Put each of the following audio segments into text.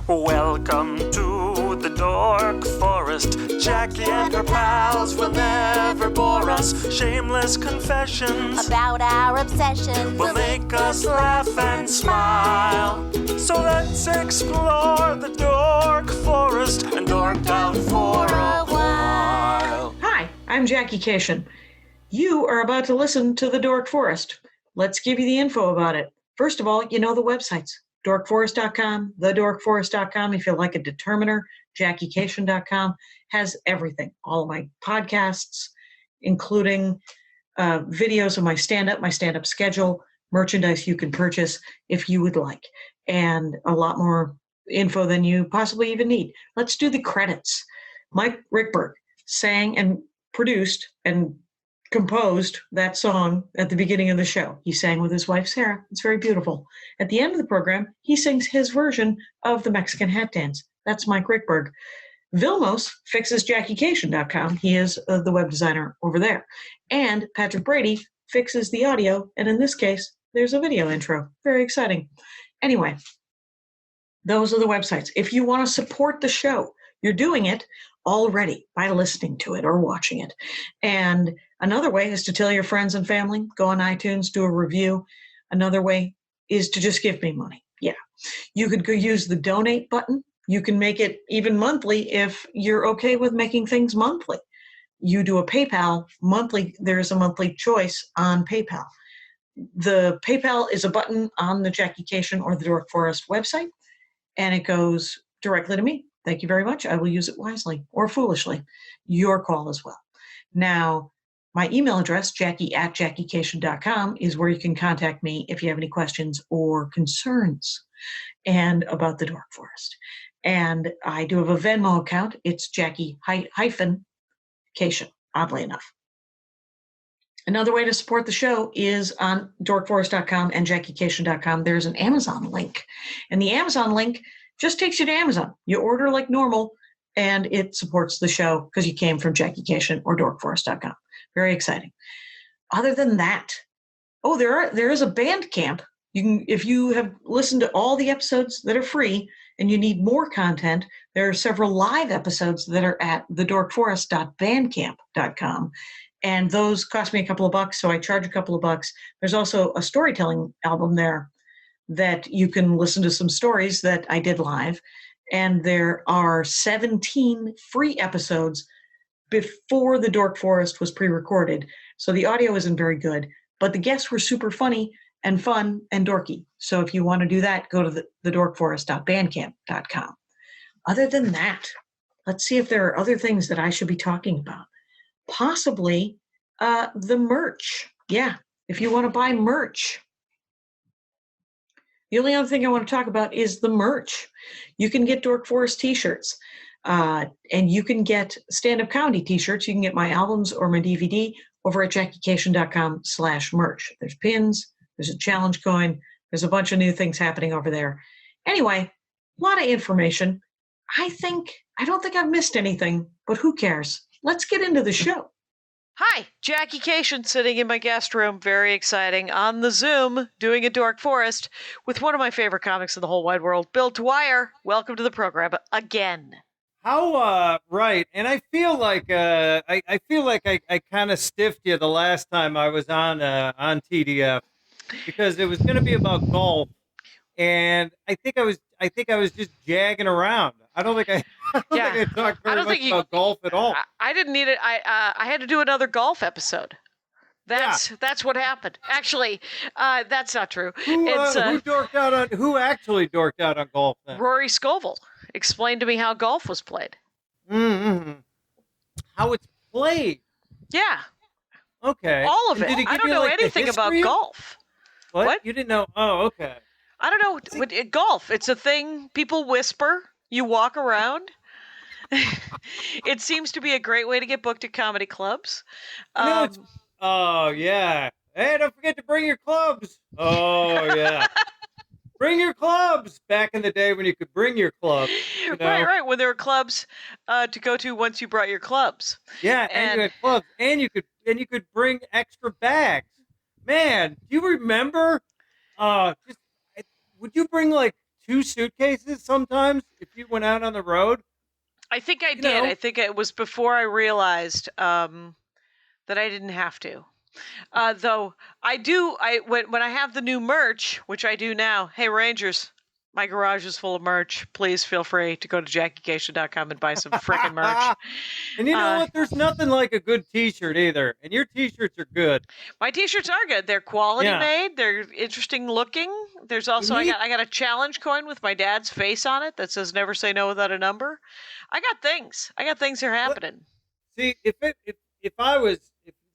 Welcome to the Dork Forest. Jackie and her pals will never bore us. Shameless confessions about our obsession will make us laugh and smile. So let's explore the Dork Forest and dork out for a while. Hi, I'm Jackie Cation. You are about to listen to the Dork Forest. Let's give you the info about it. First of all, you know the websites. dorkforest.com, thedorkforest.com. If you like a determiner, jackiecation.com has everything. All of my podcasts, including videos of my stand-up schedule, merchandise you can purchase if you would like, and a lot more info than you possibly even need. Let's do the credits. Mike Rickberg sang and produced and composed that song at the beginning of the show. He sang with his wife, Sarah. It's very beautiful. At the end of the program, he sings his version of the Mexican hat dance. That's Mike Rickberg. Vilmos fixes JackieCation.com. He is the web designer over there. And Patrick Brady fixes the audio. And in this case, there's a video intro. Very exciting. Anyway, those are the websites. If you want to support the show, you're doing it already by listening to it or watching it. And another way is to tell your friends and family, go on iTunes, do a review. Another way is to just give me money. Yeah. You could go use the donate button. You can make it even monthly if you're okay with making things monthly. You do a PayPal monthly. There's a monthly choice on PayPal. The PayPal is a button on the Jackie Cation or the Dork Forest website, and it goes directly to me. Thank you very much. I will use it wisely or foolishly. Your call as well. Now, my email address, jackie@jackiecation.com, is where you can contact me if you have any questions or concerns and about the Dork Forest. And I do have a Venmo account. It's Jackie-Cation, oddly enough. Another way to support the show is on dorkforest.com and jackiecation.com. There's an Amazon link. And the Amazon link just takes you to Amazon. You order like normal, and it supports the show because you came from JackieCation or dorkforest.com. Very exciting. Other than that, there is a Bandcamp. You can, if you have listened to all the episodes that are free and you need more content, there are several live episodes that are at thedorkforest.bandcamp.com. And those cost me a couple of bucks, so I charge a couple of bucks. There's also a storytelling album there that you can listen to some stories that I did live. And there are 17 free episodes before the Dork Forest was pre-recorded. So the audio isn't very good, but the guests were super funny and fun and dorky. So if you want to do that, go to thedorkforest.bandcamp.com. Other than that, let's see if there are other things that I should be talking about. Possibly the merch. Yeah, if you want to buy merch. The only other thing I want to talk about is the merch. You can get Dork Forest t-shirts, and you can get stand-up comedy t-shirts. You can get my albums or my DVD over at jackiecation.com/merch. There's pins, there's a challenge coin, there's a bunch of new things happening over there. Anyway, a lot of information. I don't think I've missed anything, but who cares? Let's get into the show. Hi, Jackie Cation sitting in my guest room, very exciting, on the Zoom, doing a Dork Forest with one of my favorite comics in the whole wide world, Bil Dwyer. Welcome to the program again. How, right, and I feel like I feel like I kind of stiffed you the last time I was on TDF because it was going to be about golf, and I think I was just jagging around. I don't think I talked very much about golf at all. I didn't need it. I had to do another golf episode. That's what happened. Actually, that's not true. Who actually dorked out on golf then? Rory Scovel explained to me how golf was played. Mm-hmm. How it's played? Yeah. Okay. All of it. I don't know anything about golf. What? You didn't know? Oh, okay. I don't know. Golf, it's a thing people whisper. You walk around. It seems to be a great way to get booked at comedy clubs. Oh, yeah. Hey, don't forget to bring your clubs. Oh, yeah. Bring your clubs. Back in the day when you could bring your clubs. You know? Right. When there were clubs to go to once you brought your clubs. Yeah, and you had clubs. And you could bring extra bags. Man, do you remember? Would you bring like 2 suitcases sometimes if you went out on the road? I think I You did. know? I think it was before I realized that I didn't have to. Though I do, when I have the new merch, which I do now. Hey Rangers, my garage is full of merch. Please feel free to go to JackieCation.com and buy some frickin' merch. And you know Uh, what? There's nothing like a good T-shirt either, and your T-shirts are good. My T-shirts are good. They're quality Yeah. made. They're interesting looking. There's also You need- I got a challenge coin with my dad's face on it that says "Never say no without a number." I got things. I got things that are happening. See, if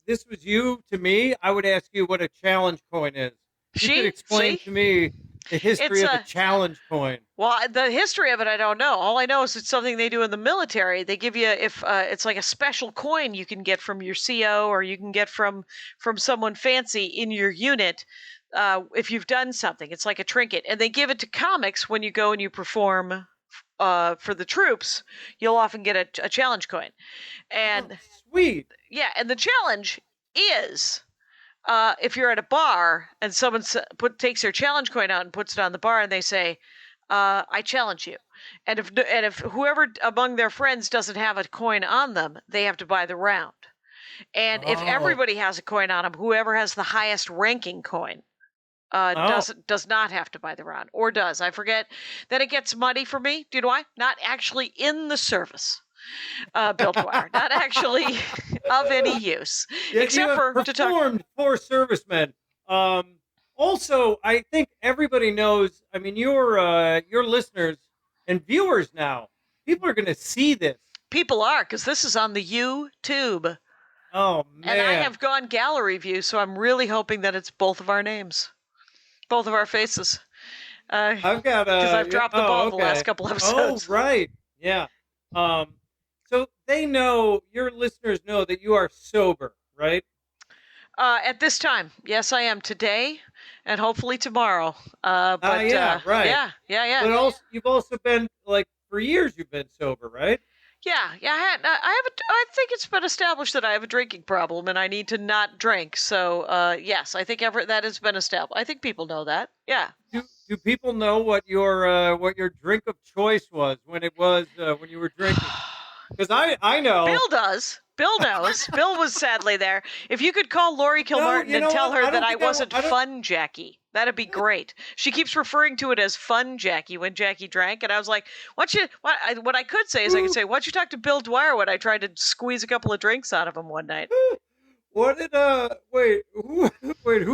this was you to me, I would ask you what a challenge coin is. You could explain to me the history of a challenge coin. Well, the history of it, I don't know. All I know is it's something they do in the military. They give you if it's like a special coin you can get from your CO or you can get from someone fancy in your unit if you've done something. It's like a trinket, and they give it to comics when you go and you perform for the troops. You'll often get a challenge coin, and sweet. Yeah, and the challenge is. If you're at a bar and someone takes their challenge coin out and puts it on the bar and they say, "I challenge you," and if whoever among their friends doesn't have a coin on them, they have to buy the round. And if everybody has a coin on them, whoever has the highest ranking coin does not have to buy the round, or does. I forget. Then it gets muddy for me. Do you know why? Not actually in the service. Bil Dwyer, not actually of any use, except for to talk. Performed for servicemen. Also, I think everybody knows. I mean, your listeners and viewers now. People are going to see this. People are, because this is on the YouTube. Oh man! And I have gone gallery view, so I'm really hoping that it's both of our names, both of our faces. I've got because I've dropped the ball the last couple episodes. Oh right, yeah. So they know, your listeners know that you are sober, right? At this time, yes, I am today, and hopefully tomorrow. Yeah, right. Yeah. But also, you've also been like for years. You've been sober, right? Yeah. I think it's been established that I have a drinking problem, and I need to not drink. So, yes, I think that has been established. I think people know that. Yeah. Do people know what your drink of choice was when you were drinking? Because I know. Bill does. Bill knows. Bill was sadly there. If you could call Lori Kilmartin and tell her that I wasn't Fun Jackie, that'd be great. She keeps referring to it as Fun Jackie when Jackie drank, and I was like, what I could say is I could say, why'd you talk to Bil Dwyer when I tried to squeeze a couple of drinks out of him one night? What did who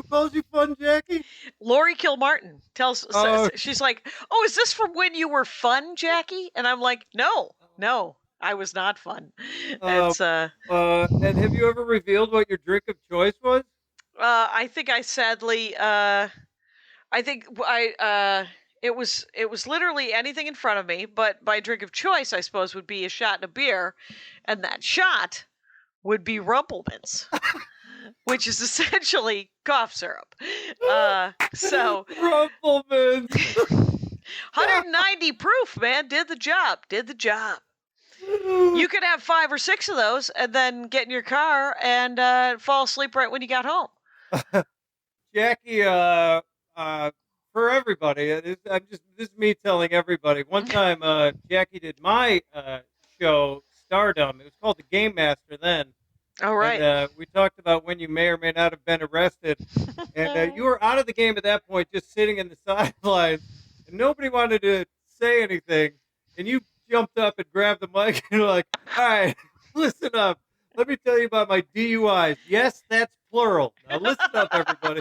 calls you Fun Jackie? Lori Kilmartin she's like, oh, is this from when you were Fun Jackie? And I'm like, no, I was not fun. And have you ever revealed what your drink of choice was? I think I sadly, it was literally anything in front of me, but my drink of choice, I suppose, would be a shot and a beer, and that shot would be Rumplemints, which is essentially cough syrup. So Rumplemints, 190 proof, man, did the job. You could have 5 or 6 of those and then get in your car and fall asleep right when you got home. Jackie, for everybody, this is me telling everybody. One time, Jackie did my show, Stardom. It was called The Game Master then. Oh, right. And, we talked about when you may or may not have been arrested. And you were out of the game at that point, just sitting in the sidelines. And nobody wanted to say anything. And you jumped up and grabbed the mic and were like, all right, listen up. Let me tell you about my DUIs. Yes, that's plural. Now listen up, everybody.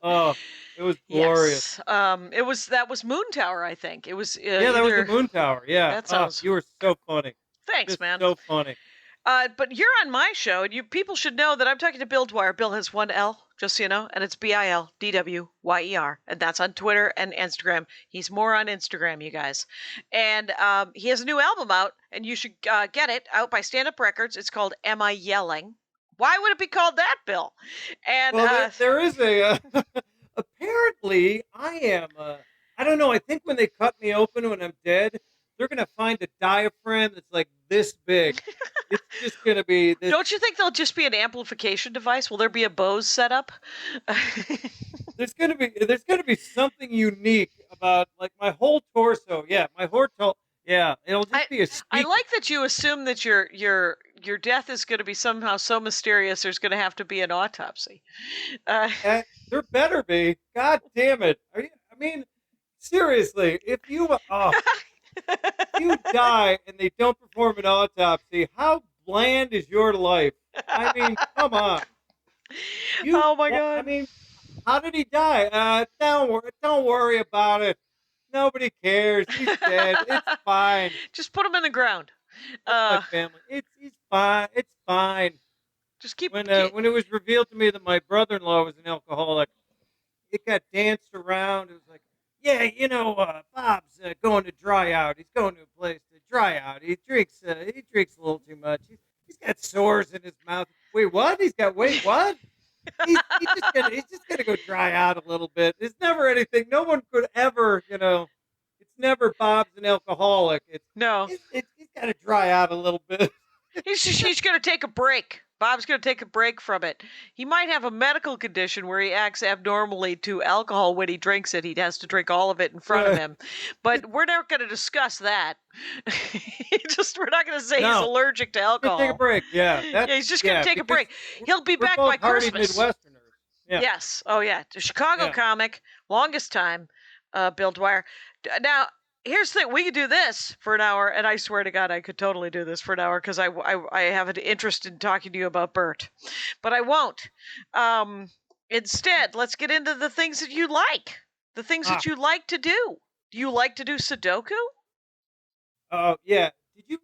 Oh, it was glorious. Yes. That was Moon Tower, I think. It was that was the Moon Tower. Yeah. That sounds... you were so funny. Thanks, man. So funny. But you're on my show, and people should know that I'm talking to Bil Dwyer. Bill has one L, just so you know, and it's BILDWYER, and that's on Twitter and Instagram. He's more on Instagram, you guys. And he has a new album out, and you should get it, out by Stand Up Records. It's called Am I Yelling? Why would it be called that, Bill? And there is a... apparently, I am... I don't know, I think when they cut me open when I'm dead, they're going to find a diaphragm that's like this big. It's just going to be this. Don't you think there'll just be an amplification device? Will there be a Bose setup? There's going to be something unique about like my whole torso. Yeah, my whole torso. Yeah, it'll just be a speaker. I like that you assume that your death is going to be somehow so mysterious. There's going to have to be an autopsy. There better be. God damn it! I mean, seriously, if you die and they don't perform an autopsy, how bland is your life? I mean, come on. Oh my God! I mean, how did he die? Don't worry about it. Nobody cares. He's dead. It's fine. Just put him in the ground. My family. He's fine. It's fine. Just keep. When it was revealed to me that my brother-in-law was an alcoholic, it got danced around. It was like, yeah, Bob's going to dry out. He's going to a place to dry out. He drinks a little too much. He's got sores in his mouth. Wait, what? Wait, what? He's just gonna go dry out a little bit. There's never anything. No one could ever, It's never Bob's an alcoholic. He's got to dry out a little bit. He's going to take a break. Bob's going to take a break from it. He might have a medical condition where he acts abnormally to alcohol when he drinks it. He has to drink all of it in front of him. But we're not going to discuss that. We're not going to say he's allergic to alcohol. Take a break. Yeah. He's just going to take a break. He'll be back by Christmas. Midwesterners. Yeah. Yes. Oh, yeah. The Chicago comic, longest time, Bil Dwyer. Now, here's the thing. We could do this for an hour, and I swear to God, I could totally do this for an hour because I have an interest in talking to you about Bert. But I won't. Instead, let's get into the things that you like. The things that you like to do. Do you like to do Sudoku? Oh, yeah. Did you?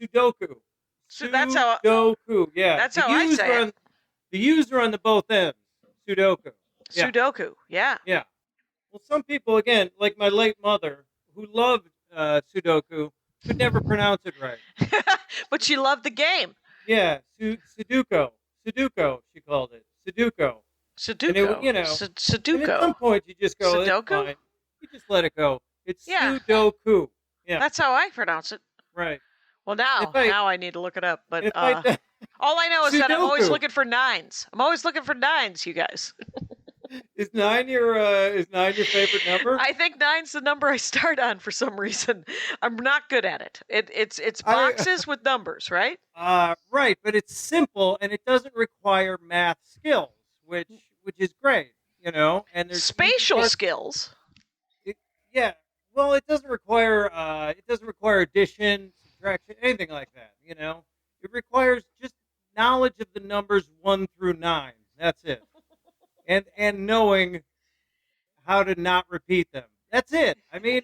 Sudoku. So that's how. Sudoku, yeah. That's how I say it. The U's are on the both ends. Sudoku. Yeah. Sudoku, yeah. Yeah. Well, some people, again, like my late mother, who loved Sudoku, could never pronounce it right. But she loved the game. Yeah, Sudoku, she called it. Sudoku. Sudoku. And Sudoku. And at some point, you just go, Sudoku? it's fine. You just let it go. It's Yeah. Sudoku. Yeah. That's how I pronounce it. Right. Well, now I need to look it up. But If all I know is that I'm always Sudoku. looking for nines. I'm always looking for nines, you guys. Is 9 your favorite number? I think 9's the number I start on for some reason. I'm not good at it. It's boxes with numbers, right? Right, but it's simple and it doesn't require math skills, which is great, And there's Spatial skills. Yeah. Well, it doesn't require addition, subtraction, anything like that, It requires just knowledge of the numbers 1 through 9. That's it. And knowing how to not repeat them. That's it. I mean,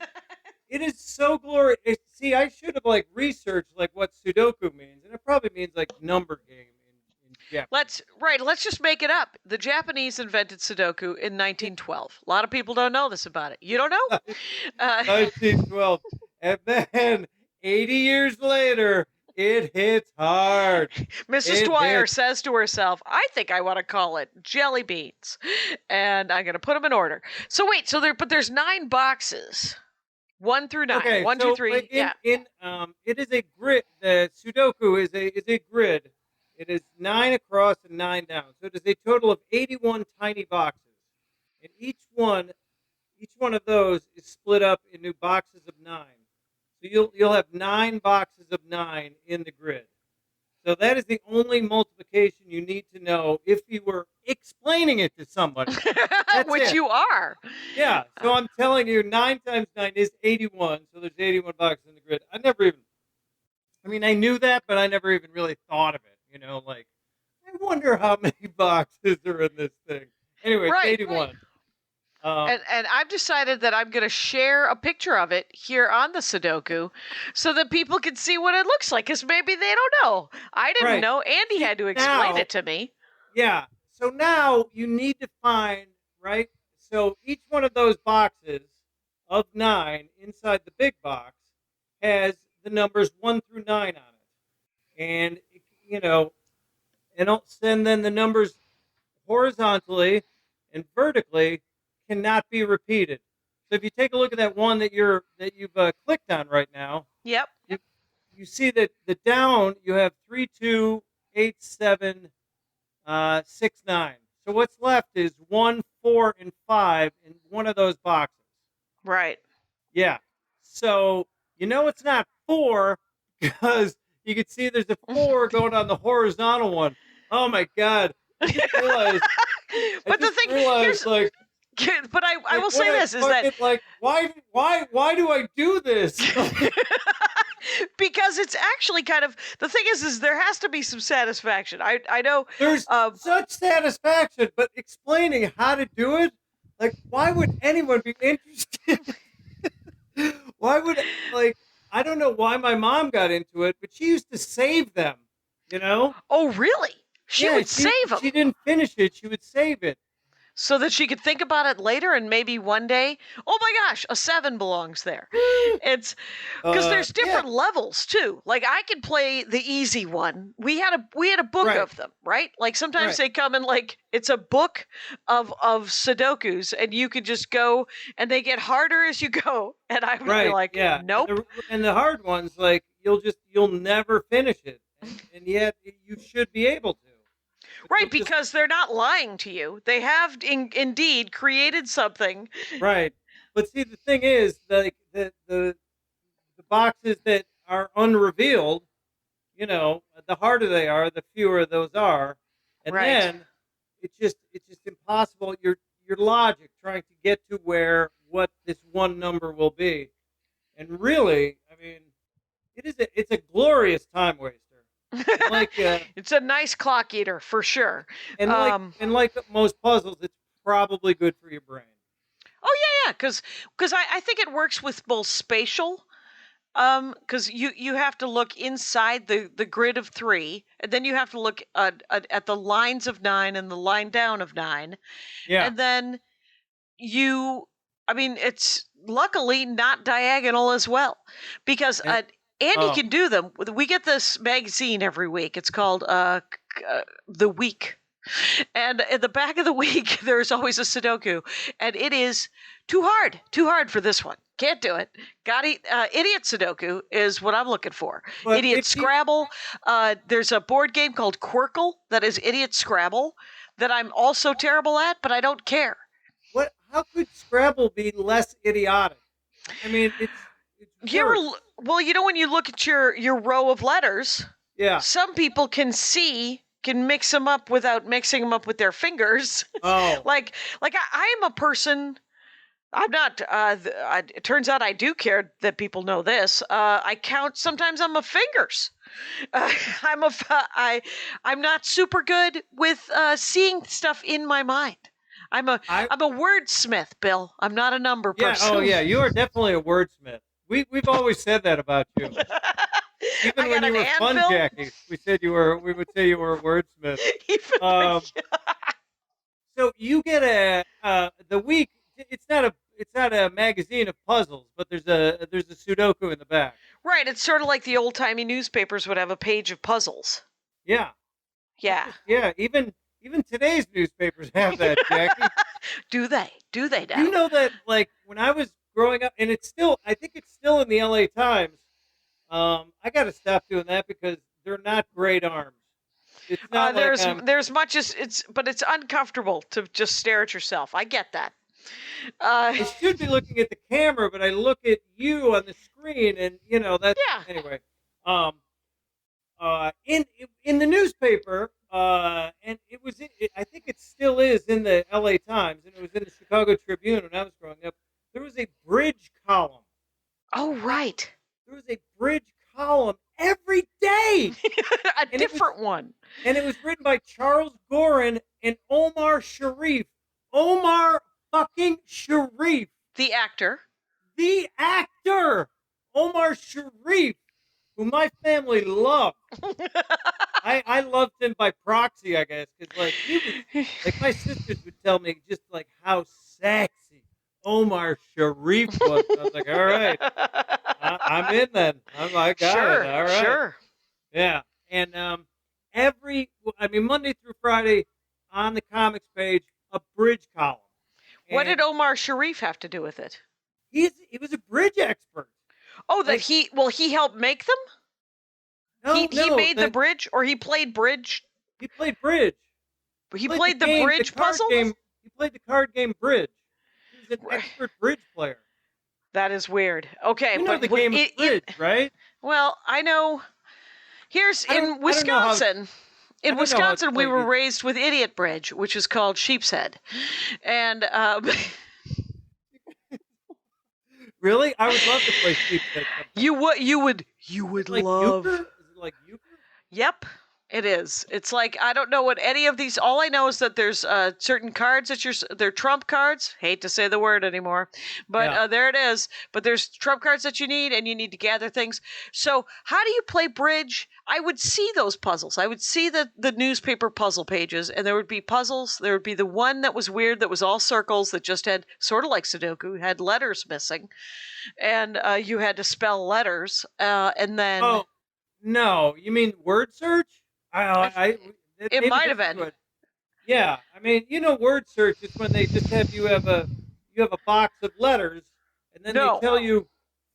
it is so glorious. See, I should have researched what Sudoku means, and it probably means number game in Japanese. Let's just make it up. The Japanese invented Sudoku in 1912. A lot of people don't know this about it. You don't know? 1912. And then 80 years later, it hits hard. Mrs. Dwyer says to herself, I think I want to call it jelly beans. And I'm going to put them in order. So wait, there's 9 boxes. 1 through 9. Okay, 1, 2, 3. It is a grid. The Sudoku is a grid. It is 9 across and 9 down. So it is a total of 81 tiny boxes. And each one of those is split up into boxes of 9. So you'll have 9 boxes of 9 in the grid. So that is the only multiplication you need to know if you were explaining it to somebody. Which you are. Yeah. So I'm telling you, 9 times 9 is 81. So there's 81 boxes in the grid. I knew that, but I never even really thought of it. I wonder how many boxes are in this thing. Anyway, it's 81. Right. And I've decided that I'm going to share a picture of it here on the Sudoku so that people can see what it looks like, because maybe they don't know. I didn't know. Andy had to explain it to me. Yeah. So now you need to find, right? So each one of those boxes of 9 inside the big box has the numbers 1 through 9 on it. And, and then the numbers horizontally and vertically cannot be repeated. So if you take a look at that one that you've clicked on right now, yep, you see that the down you have 3, 2, 8, 7, 6, 9. So what's left is 1, 4, and 5 in one of those boxes. Right. Yeah. So it's not 4 because you can see there's a 4 going on the horizontal one. Oh my God! I just realized. But the thing here's, like. But I will say this is that like why do I do this? because it's actually kind of the thing is there has to be some satisfaction. I know There's such satisfaction, but explaining how to do it, like why would anyone be interested? Why would I don't know why my mom got into it, but she used to save them. Oh, really? She would save them. She didn't finish it. She would save it. So that she could think about it later and maybe one day, oh my gosh, a 7 belongs there. It's because there's different levels too. Like I could play the easy one. We had a book Right. of them, right? Like sometimes Right. they come in like it's a book of Sudokus, and you could just go and they get harder as you go. And I would be like, yeah. nope. And the hard ones, like you'll never finish it, and yet you should be able to. Right, because they're not lying to you. They have indeed created something. Right. But see, the thing is, like the boxes that are unrevealed, the harder they are, the fewer those are, and Right. then it's just impossible. Your logic trying to get to what this one number will be, and really, I mean, it's a glorious time waster. Like It's a nice clock eater for sure. and like most puzzles, it's probably good for your brain. Oh yeah, because I think it works with both spatial, because you have to look inside the grid of 3, and then you have to look at the lines of 9 and the line down of 9, Yeah. and then it's luckily not diagonal as well, because Andy can do them. We get this magazine every week. It's called The Week. And in the back of the week, there's always a Sudoku. And it is too hard for this one. Can't do it. Idiot Sudoku is what I'm looking for. But Idiot Scrabble. There's a board game called Quirkle that is Idiot Scrabble that I'm also terrible at, but I don't care. How could Scrabble be less idiotic? I mean, it's worse. When you look at your row of letters, Yeah. some people can mix them up without mixing them up with their fingers. Oh. like I am a person. I'm not. It turns out I do care that people know this. I count sometimes on my fingers. I'm not super good with seeing stuff in my mind. I'm a wordsmith, Bill. I'm not a number person. Oh yeah, you are definitely a wordsmith. We've always said that about you. Even when you were fun, Jackie, we would say you were a wordsmith. So you get the week. It's not a magazine of puzzles, but there's a Sudoku in the back. Right. It's sort of like the old timey newspapers would have a page of puzzles. Yeah. Yeah. Yeah. Even today's newspapers have that, Jackie. Do they? Do they now? You know that, like, when I was growing up, and I think it's still in the LA Times. I got to stop doing that because they're not great arms. It's not there's much as but it's uncomfortable to just stare at yourself. I get that. I should be looking at the camera, but I look at you on the screen, and that's anyway. In the newspaper, and it was. I think it still is in the LA Times, and it was in the Chicago Tribune when I was growing up. There was a bridge column. Oh, right. There was a bridge column every day. A different one. And it was written by Charles Gorin and Omar Sharif. Omar fucking Sharif. The actor. The actor. Omar Sharif, who my family loved. I loved him by proxy, I guess, because he was, my sisters would tell me just how sexy Omar Sharif was. I was like, all right, I'm in then. I got it. All right. Sure. Yeah. And Monday through Friday on the comics page, a bridge column. And what did Omar Sharif have to do with it? He was a bridge expert. Oh, he helped make them? he made the bridge, or he played bridge. He played bridge. He played the bridge puzzle. He played the card game Bridge. He was an expert bridge player. That is weird. Okay, you know the game of bridge, right? Well, I know. In Wisconsin. In Wisconsin, we were raised with idiot bridge, which is called sheep's head, and. Really, I would love to play sheep's head. You would like love. Euchre? Is it like euchre? Yep. It is. It's like, I don't know what any of these. All I know is that there's certain cards that they're trump cards. Hate to say the word anymore, but there it is. But there's trump cards that you need, and you need to gather things. So how do you play bridge? I would see those puzzles. I would see the newspaper puzzle pages, and there would be puzzles. There would be the one that was weird, that was all circles, that just had, sort of like Sudoku, had letters missing, and you had to spell letters, and then. Oh, no, you mean word search? It might have been. Yeah, I mean, word search is when they just have you have a box of letters, and then they tell you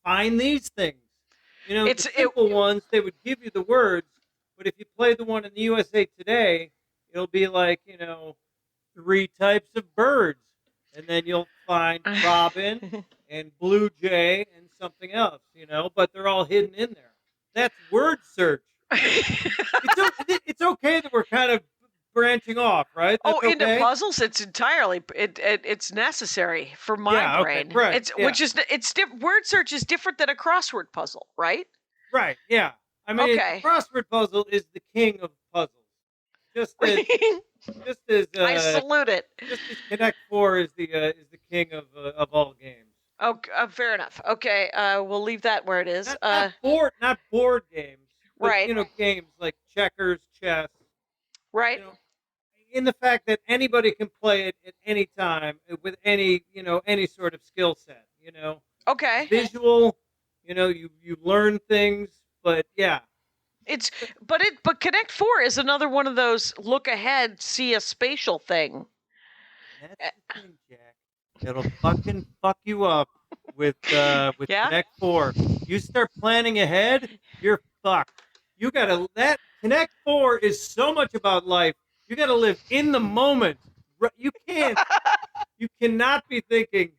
find these things. The simple ones they would give you the words, but if you play the one in the USA Today, it'll be like 3 types of birds, and then you'll find robin and blue jay and something else. But they're all hidden in there. That's word search. It's okay that we're kind of branching off, right? That's into puzzles, it's entirely it's necessary for my brain. Okay, right? Word search is different than a crossword puzzle, right? Right. Yeah. I mean, a crossword puzzle is the king of puzzles. Just as I salute it. Just as Connect 4 is the king of all games. Oh, fair enough. Okay, we'll leave that where it is. Not board games. But, right. Games like checkers, chess. Right. In the fact that anybody can play it at any time with any sort of skill set. Okay. Visual. You learn things, but yeah. But Connect 4 is another one of those look ahead, see a spatial thing. That's the thing, Jack. It'll fucking fuck you up with Connect 4. You start planning ahead, you're fucked. That Connect 4 is so much about life. You got to live in the moment. You cannot be thinking.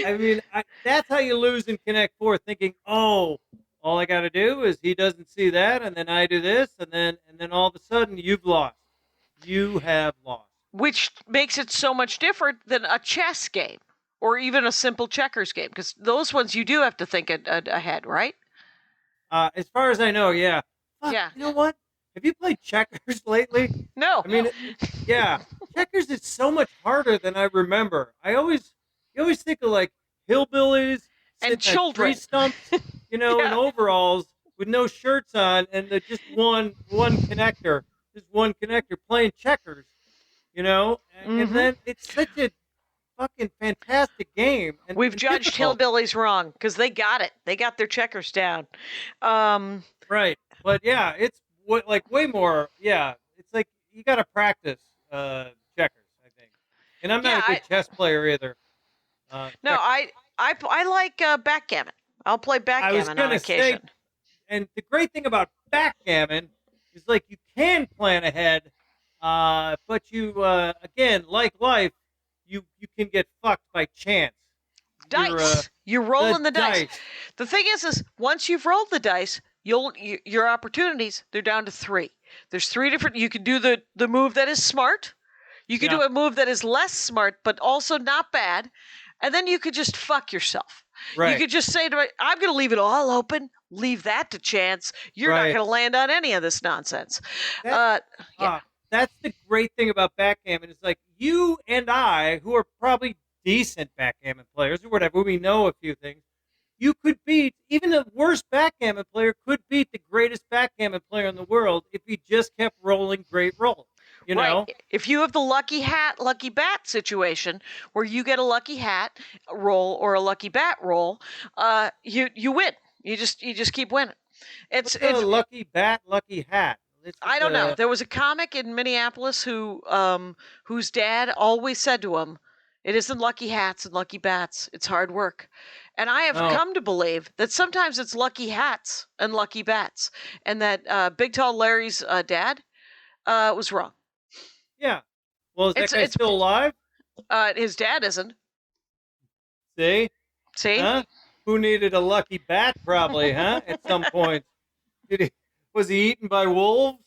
I mean, that's how you lose in Connect 4, thinking, oh, all I got to do is he doesn't see that, and then I do this, and then all of a sudden you've lost. You have lost. Which makes it so much different than a chess game or even a simple checkers game, because those ones you do have to think ahead, right? As far as I know, yeah. Fuck, yeah. You know what? Have you played checkers lately? No. I mean, checkers is so much harder than I remember. You always think of like hillbillies and children, tree stumps, in overalls with no shirts on, and just one connector playing checkers, and then it's such a fucking fantastic game. And we've judged hillbillies wrong because they got it. They got their checkers down. Right. But yeah, it's way more. Yeah, it's like you got to practice checkers, I think. And I'm not a good chess player either. No, I like backgammon. I'll play backgammon on occasion. And the great thing about backgammon is like you can plan ahead, but you again, like life, you can get fucked by chance. Dice. You're rolling the dice. The thing is once you've rolled the dice, your opportunities, they're down to 3. There's 3 different. You can do the move that is smart. You can do a move that is less smart, but also not bad. And then you could just fuck yourself. Right. You could just say to me, I'm going to leave it all open. Leave that to chance. You're not going to land on any of this nonsense. That's the great thing about backgammon. It's like you and I, who are probably decent backgammon players or whatever, we know a few things. You could beat, even the worst backgammon player could beat the greatest backgammon player in the world if he just kept rolling great rolls. You know? If you have the lucky hat, lucky bat situation where you get a lucky hat roll or a lucky bat roll, you win. You just keep winning. It's a lucky bat, lucky hat. I don't know. There was a comic in Minneapolis whose dad always said to him, It isn't lucky hats and lucky bats. It's hard work. And I have Oh. come to believe that sometimes it's lucky hats and lucky bats, and that Big Tall Larry's dad was wrong. Yeah. Well, is that It's- guy it's- still alive? His dad isn't. See? See? Huh? Who needed a lucky bat, probably, huh? At some point. Was he eaten by wolves?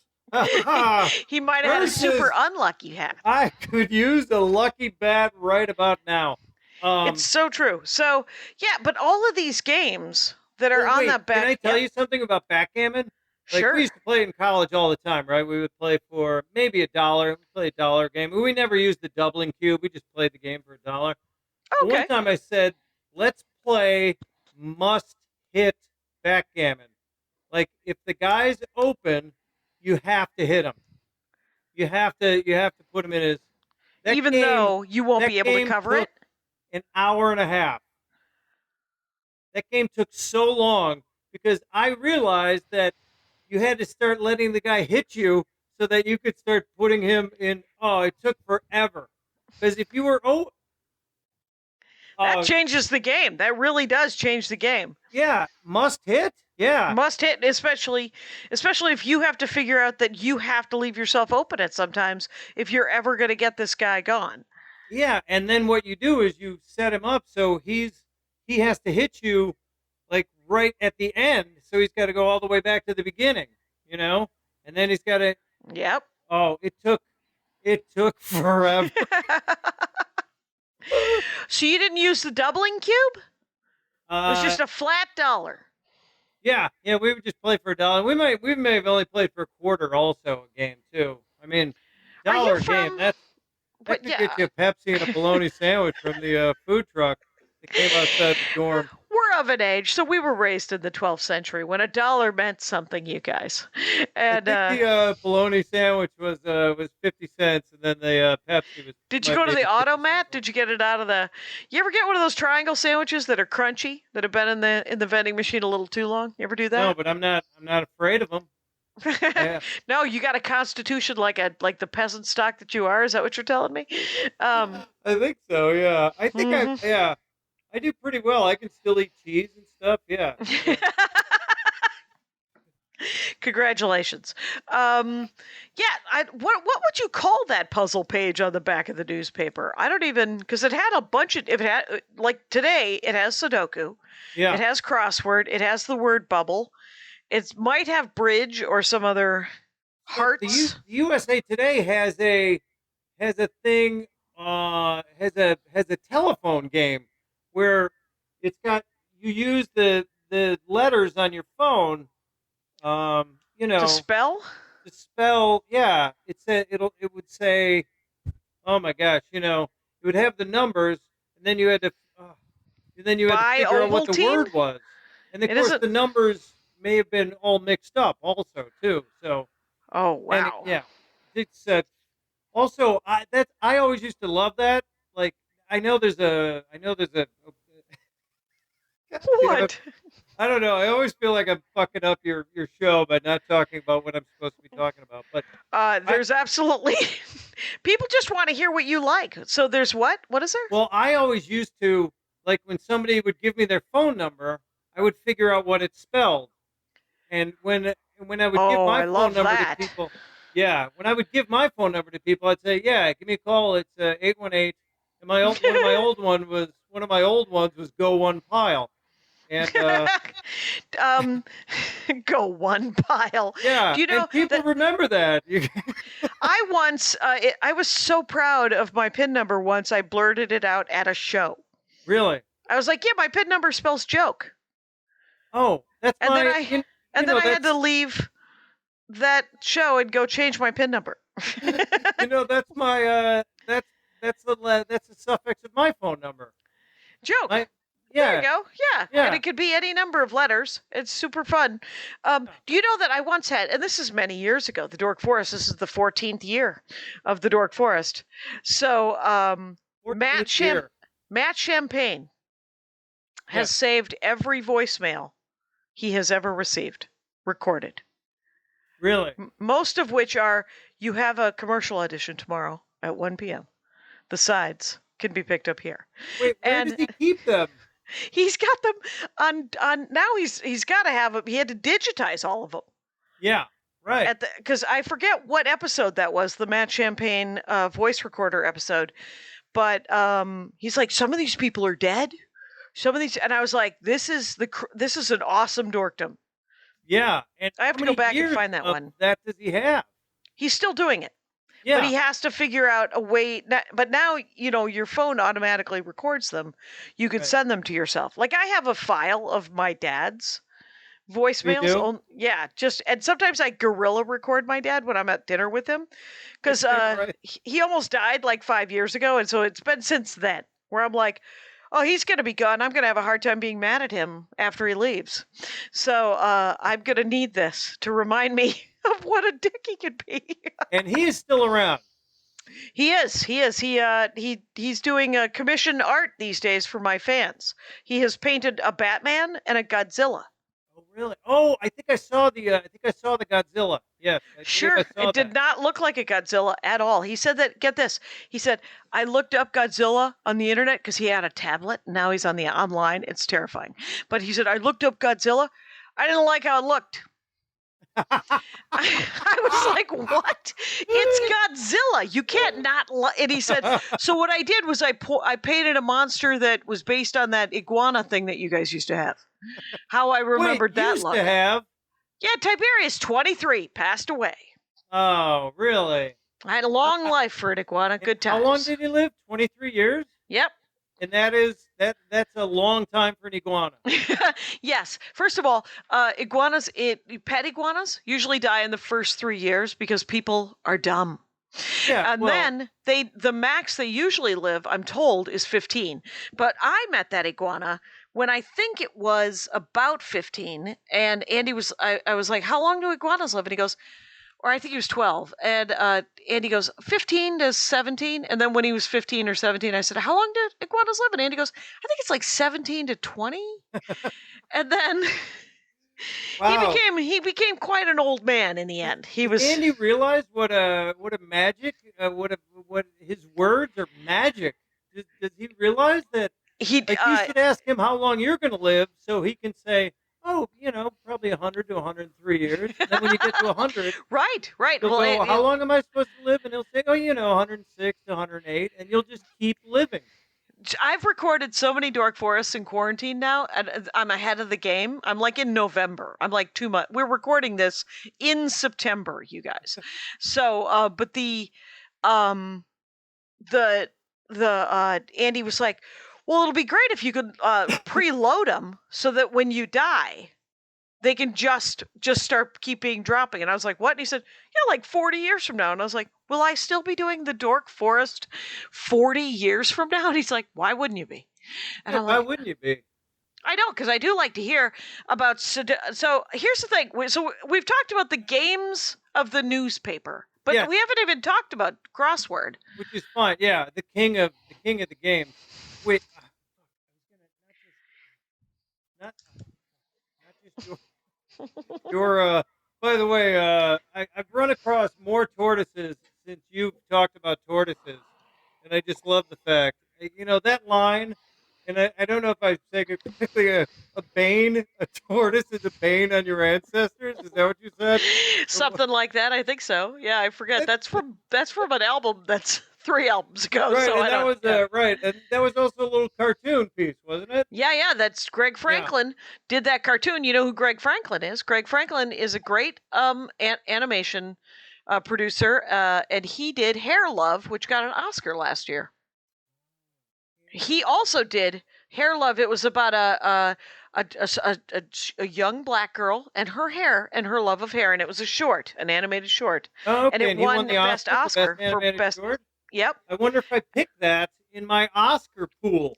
He might have had a super Versus- unlucky hat. I could use a lucky bat right about now. It's so true. So, yeah, but all of these games that are on wait, that back... Can I tell you something about backgammon? Like, Sure. we used to play in college all the time, right? We would play for maybe $1. We'd play $1 game. We never used the doubling cube. We just played the game for $1. But Okay. one time I said, let's play must-hit backgammon. Like, if the guy's open, you have to hit him. You have to put him in his... Even though you won't that be able to game cover took it? An hour and a half. That game took so long because I realized that you had to start letting the guy hit you so that you could start putting him in. Oh, it took forever. Because if you were That changes the game. That really does change the game. yeah, must hit. Yeah, Must hit, especially if you have to figure out that you have to leave yourself open at sometimes if you're ever going to get this guy gone. yeah. And then what you do is you set him up so he has to hit you like right at the end. So he's got to go all the way back to the beginning, and then he's got to. Yep. Oh, it took forever. So you didn't use the doubling cube? It was just a flat $1. Yeah, we would just play for $1. We may have only played for a quarter also a game too. I mean, $1 game. That could get you a Pepsi and a bologna sandwich from the food truck that came outside the dorm. We're of an age, so we were raised in the 12th century when $1 meant something, you guys. And I think the bologna sandwich was 50 cents, and then the Pepsi was. did you go to the automat? Did you get it out of the? You ever get one of those triangle sandwiches that are crunchy that have been in the vending machine a little too long? You ever do that? No, but I'm not afraid of them. Yeah. No, you got a constitution like the peasant stock that you are. Is that what you're telling me? I think so. Yeah, I think I do pretty well. I can still eat cheese and stuff. Yeah. Congratulations. What would you call that puzzle page on the back of the newspaper? I don't even, because it had a bunch of, like today, it has Sudoku. Yeah. It has Crossword. It has the word bubble. It might have bridge or some other hearts. The USA Today has a thing, has a telephone game where it's got, you use the letters on your phone, To spell? To spell, yeah. It would say, oh my gosh, it would have the numbers, and then you had to figure out what the Ovaltine? word was, and of It course isn't- the numbers may have been all mixed up, also too. So. Oh, wow. And it's also I always used to love that. Like I know there's a What? I don't know. I always feel like I'm fucking up your show by not talking about what I'm supposed to be talking about. But There's absolutely... People just want to hear what you like. So there's what? What is there? well, I always used to like when somebody would give me their phone number, I would figure out what it spelled, and when I would give my I phone love number that. to people, when I would give my phone number to people, I'd say, "Yeah, give me a call. It's 818." And one of my old ones was Go One Pile, and Go one pile. yeah, Do you know and people remember that. I once, I was so proud of my PIN number once, I blurted it out at a show. Really? I was like, yeah, my PIN number spells joke. Oh, that's And my. then I had to leave that show and go change my PIN number. That's my. That's the suffix of my phone number. Joke. Yeah. There you go. Yeah. Yeah. And it could be any number of letters. It's super fun. Do you know that I once had, and this is many years ago, the Dork Forest. This is the 14th year of the Dork Forest. So Matt 14th year. Champagne has saved every voicemail he has ever received, recorded. Really? Most of which are, you have a commercial audition tomorrow at 1 p.m. The sides can be picked up here. Wait, where And does he keep them? he's got them on now. He's got to have them. He had to digitize all of them. Yeah, right. Because I forget what episode that was, the Matt Champagne voice recorder episode. But he's like, some of these people are dead. Some of these, and I was like, this is an awesome dorkdom. Yeah, and I have how to go many back and years find that of one. That does he have? He's still doing it. Yeah, But he has to figure out a way. But now, your phone automatically records them. You could Right. send them to yourself. Like, I have a file of my dad's voicemails. do? Yeah, and sometimes I guerrilla record my dad when I'm at dinner with him. Because Right. he almost died like 5 years ago. And so it's been since then where I'm like, oh, he's going to be gone. I'm going to have a hard time being mad at him after he leaves. So I'm going to need this to remind me of what a dick he could be. And he is still around. He is. He's doing commission art these days for my fans. He has painted a Batman and a Godzilla. Oh, really? Oh, I think I saw the Godzilla. Yes. I believe Sure, I saw it did that. not look like a Godzilla at all. He said that, get this, he said, I looked up Godzilla on the internet because he had a tablet. Now he's on the online. It's terrifying. But he said, I looked up Godzilla. I didn't like how it looked. I was like, what? It's Godzilla. You can't not and he said, so what I did was I painted a monster that was based on that iguana thing that you guys used to have. How I remembered Wait, that used look. to have? Yeah, Tiberius, 23, passed away. Oh, really? I had a long life for an iguana. Good times. How long did he live? 23 years? Yep. And that's a long time for an iguana. Yes. First of all, pet iguanas usually die in the first 3 years because people are dumb. Yeah. And well, then the max they usually live, I'm told, is 15. But I met that iguana when I think it was about 15. And Andy I was like, how long do iguanas live? And he goes, or I think he was 12. And Andy goes, 15 to 17. And then when he was 15 or 17, I said, how long did iguanas live? And Andy goes, I think it's like 17 to 20. And then wow. he became quite an old man in the end. He was. Did Andy realize what a magic, what his words are magic? Does he realize that? He Like you should ask him how long you're going to live, so he can say, "Oh, probably 100 to 103 years." And then when you get to 100, right. he'll go, "How long am I supposed to live?" And he'll say, "Oh, 106 to 108," and you'll just keep living. I've recorded so many Dork Forests in quarantine now, and I'm ahead of the game. I'm like in November. I'm like 2 months. We're recording this in September, you guys. So, but the Andy was like, well, it'll be great if you could preload them so that when you die, they can just start dropping. And I was like, what? And he said, yeah, like 40 years from now. And I was like, will I still be doing the Dork Forest 40 years from now? And he's like, why wouldn't you be? And Yeah, I'm why like, wouldn't you be? I know, because I do like to hear about. So here's the thing. So we've talked about the games of the newspaper, but Yes. we haven't even talked about Crossword. Which is fine. Yeah, the king of the game. Wait, not just your. By the way, I've run across more tortoises since you've talked about tortoises, and I just love the fact, that line. And I don't know if I say it correctly. A bane, a tortoise is a bane on your ancestors. Is that what you said? Something like that. I think so. Yeah, I forget. That's from an album that's 3 albums ago. Right, so and I that don't, was yeah. right, and that was also a little cartoon piece, wasn't it? Yeah, that's Greg Franklin did that cartoon. You know who Greg Franklin is? Greg Franklin is a great animation producer, and he did Hair Love, which got an Oscar last year. He also did Hair Love. It was about a young black girl and her hair and her love of hair, and it was an animated short. Oh, okay. And it he won the Best Oscar for animated best. short? Yep, I wonder if I picked that in my Oscar pool.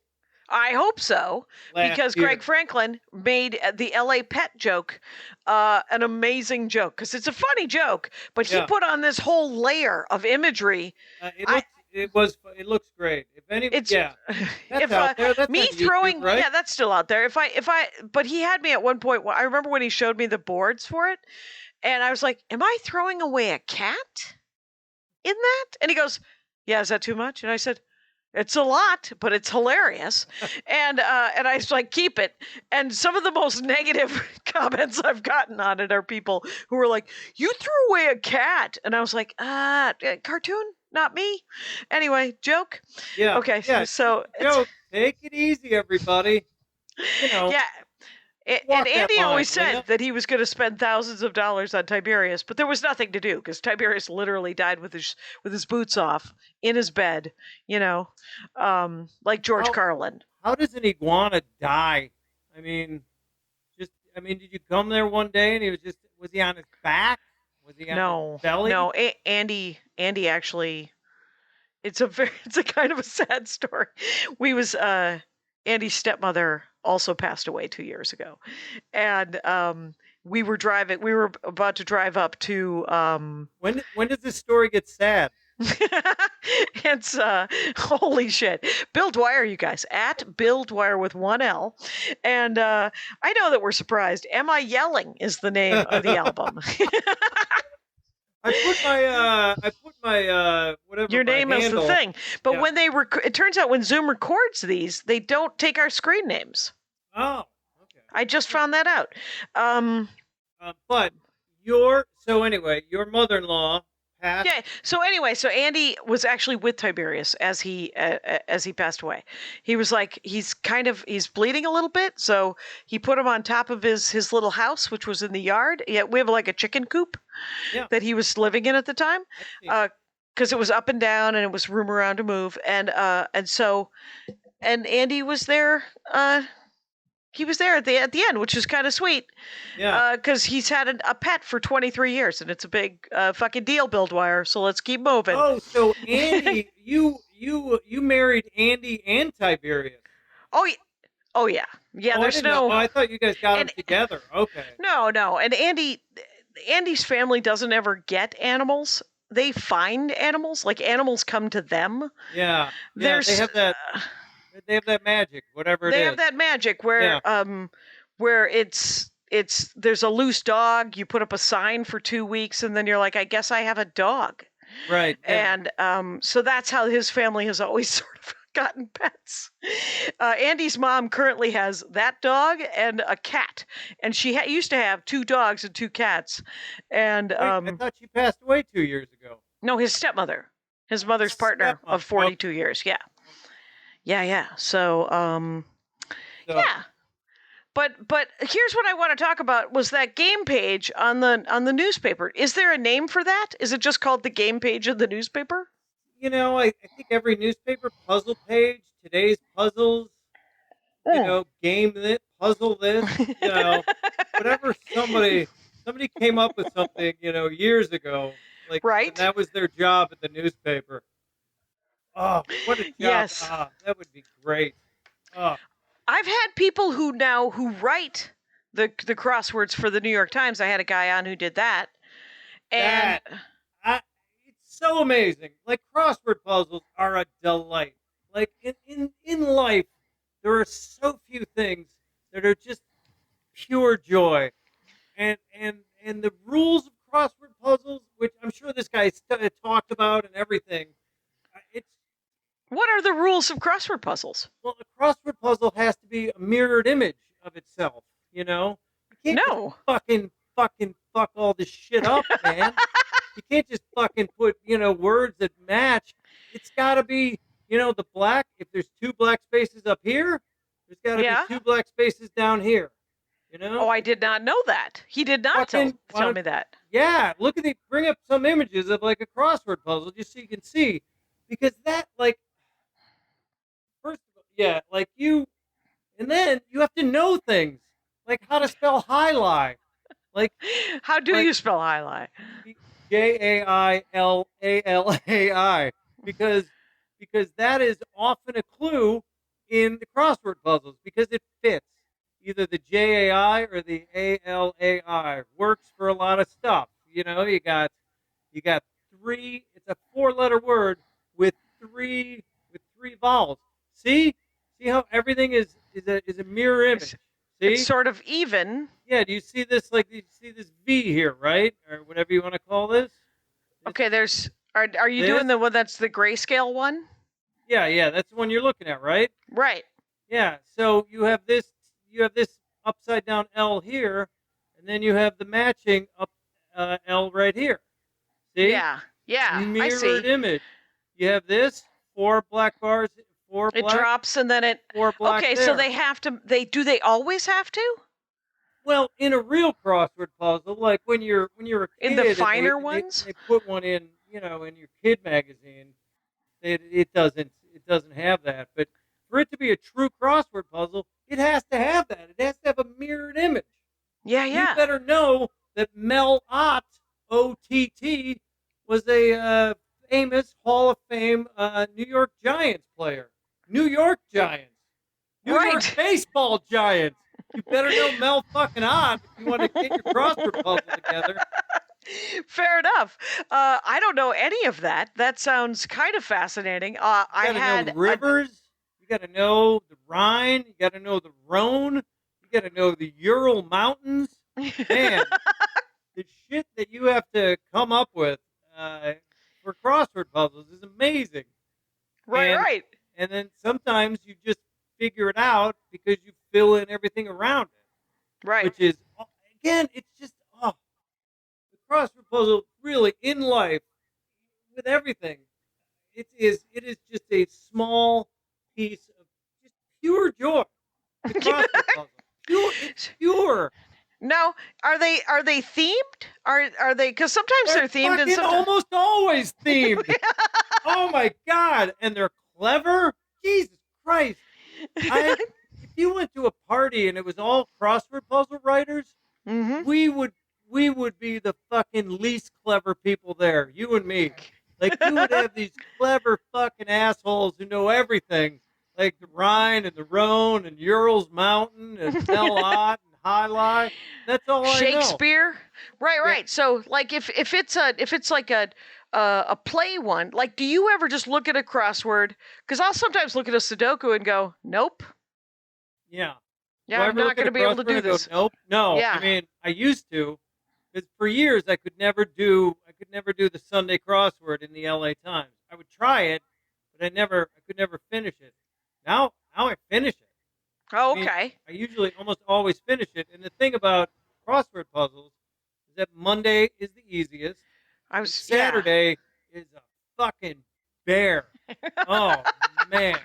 I hope so, because year. Greg Franklin made the LA Pet joke an amazing joke, because it's a funny joke, but he put on this whole layer of imagery. It looks great. If any, It's yeah, that's if out there. That's me on YouTube, throwing, right? yeah, that's still out there. But he had me at one point. I remember when he showed me the boards for it, and I was like, "Am I throwing away a cat in that?" And he goes, "Yeah, is that too much?" And I said, It's a lot, but it's hilarious. And I was like, keep it. And some of the most negative comments I've gotten on it are people who were like, you threw away a cat. And I was like, cartoon, not me. Anyway, joke. Yeah. Okay, Yeah. so Joke. Take it easy, everybody. You know. yeah. Walk And that Andy line, always will ya? said that he was going to spend thousands of dollars on Tiberius, but there was nothing to do because Tiberius literally died with his boots off in his bed, like George How- Carlin. How does an iguana die? I mean, did you come there one day and was he on his back? Was he on his belly? No, Andy actually. It's a kind of a sad story. Andy's stepmother also passed away 2 years ago, and we were about to drive up to When does this story get sad? it's holy shit. Bil Dwyer, you guys, at Bil Dwyer with 1 L. And I know that we're surprised. Am I Yelling is the name of the album. I put my whatever. Your my name is the handle- thing. But Yeah. when it turns out when Zoom records these, they don't take our screen names. Oh, okay. I just found that out. But your mother-in-law passed. Yeah. So anyway, Andy was actually with Tiberius as he passed away. He was like he's bleeding a little bit, so he put him on top of his little house, which was in the yard. Yeah, we have like a chicken coop that he was living in at the time, because it was up and down and it was room around to move, and Andy was there. He was there at the end, which is kind of sweet. Yeah. Because he's had a pet for 23 years, and it's a big fucking deal, Bil Dwyer. So let's keep moving. Oh, so Andy, you married Andy and Tiberius. Oh yeah. I There's didn't no. know. Oh, I thought you guys got them together. Okay. No. And Andy's family doesn't ever get animals. They find animals. Like animals come to them. Yeah. They have that. They have that magic, whatever it is. They have that magic where it's there's a loose dog. You put up a sign for 2 weeks, and then you're like, I guess I have a dog. Right. Yeah. And so that's how his family has always sort of gotten pets. Andy's mom currently has that dog and a cat, and she used to have 2 dogs and 2 cats. And Wait, I thought she passed away 2 years ago. no, his stepmother, his mother's partner of 42 years. Yeah. So yeah. But here's what I want to talk about was that game page on the newspaper. Is there a name for that? Is it just called the game page of the newspaper? I think every newspaper puzzle page, today's puzzles, game this, puzzle this, whatever somebody came up with something, years ago, like Right. and that was their job at the newspaper. Oh, what a job. Yes. That would be great. Oh. I've had people who write the crosswords for the New York Times. I had a guy on who did that. And It's so amazing. Like crossword puzzles are a delight. Like in life, there are so few things that are just pure joy. And the rules of crossword puzzles, which I'm sure this guy talked about and everything, what are the rules of crossword puzzles? well, a crossword puzzle has to be a mirrored image of itself, You can't No. just fucking fuck all this shit up, man. You can't just fucking put, words that match. It's got to be, the black. If there's 2 black spaces up here, there's got to be 2 black spaces down here. Oh, I did not know that. He did not tell me that. Yeah, bring up some images of like a crossword puzzle just so you can see, because that first of all, yeah, and then you have to know things like how to spell highlight, like How do you spell highlight? Jaillalai, because that is often a clue in the crossword puzzles because it fits. Either the JAI or the ALAI works for a lot of stuff. You got 3. It's a 4-letter word with three vowels. See how everything is a mirror image. See, It's sort of even. yeah. Do you see this? Do you see this V here, right, or whatever you want to call this? Okay, are you doing the one that's the grayscale one? Yeah, that's the one you're looking at, right? Right. Yeah. So you have this upside down L here, and then you have the matching up L right here. See? Yeah. Yeah. I Mirrored see. image. You have this, 4 black bars, 4 It black, drops and then it. 4 black Okay, so there. they have to. They always have to? Well, in a real crossword puzzle, like when you're a kid, In the and finer they ones? put one in, in your kid magazine, it doesn't have that. But for it to be a true crossword puzzle, it has to have that. It has to have a mirrored image. Yeah, You yeah. better know that Mel Ott, OTT, was a famous Hall of Fame New York Giants player. New York Giants. New York Right. baseball Giants. You better know Mel fucking Ott if you want to get your crossword puzzle together. Fair enough. I don't know any of that. That sounds kind of fascinating. You I gotta had know rivers. You gotta know the Rhine. You gotta know the Rhone. You gotta know the Ural Mountains. Man, the shit that you have to come up with for crossword puzzles is amazing. right, and, right, And then sometimes you just figure it out because you fill in everything around it, right. which is, again, it's just, the crossword puzzle really in life with everything. It is just a small piece of just pure joy. The crossword puzzle. It's pure. Now, are they themed? Are they? Because sometimes they're themed and fucking sometimes. almost always themed. Oh my god, and they're clever. Jesus Christ! If you went to a party and it was all crossword puzzle writers, Mm-hmm. we would be the fucking least clever people there. You and me. Like you would have these clever fucking assholes who know everything, like the Rhine and the Rhone and Urals Mountain and Melot and Highlight. That's all I know. Shakespeare. Right, Yeah. right. So, like, if it's like a play one, like, do you ever just look at a crossword? Because I'll sometimes look at a Sudoku and go, nope. Yeah. Yeah, Do I I'm ever not look at going to a be able to crossword do and go, this. Nope. No. Yeah. I mean, I used to, because for years I could never do the Sunday crossword in the LA Times. I would try it, but I could never finish it. Now I finish it. Oh, I mean, okay. I usually almost always finish it. And the thing about crossword puzzles is that Monday is the easiest. I And was Saturday is a fucking bear. Oh man.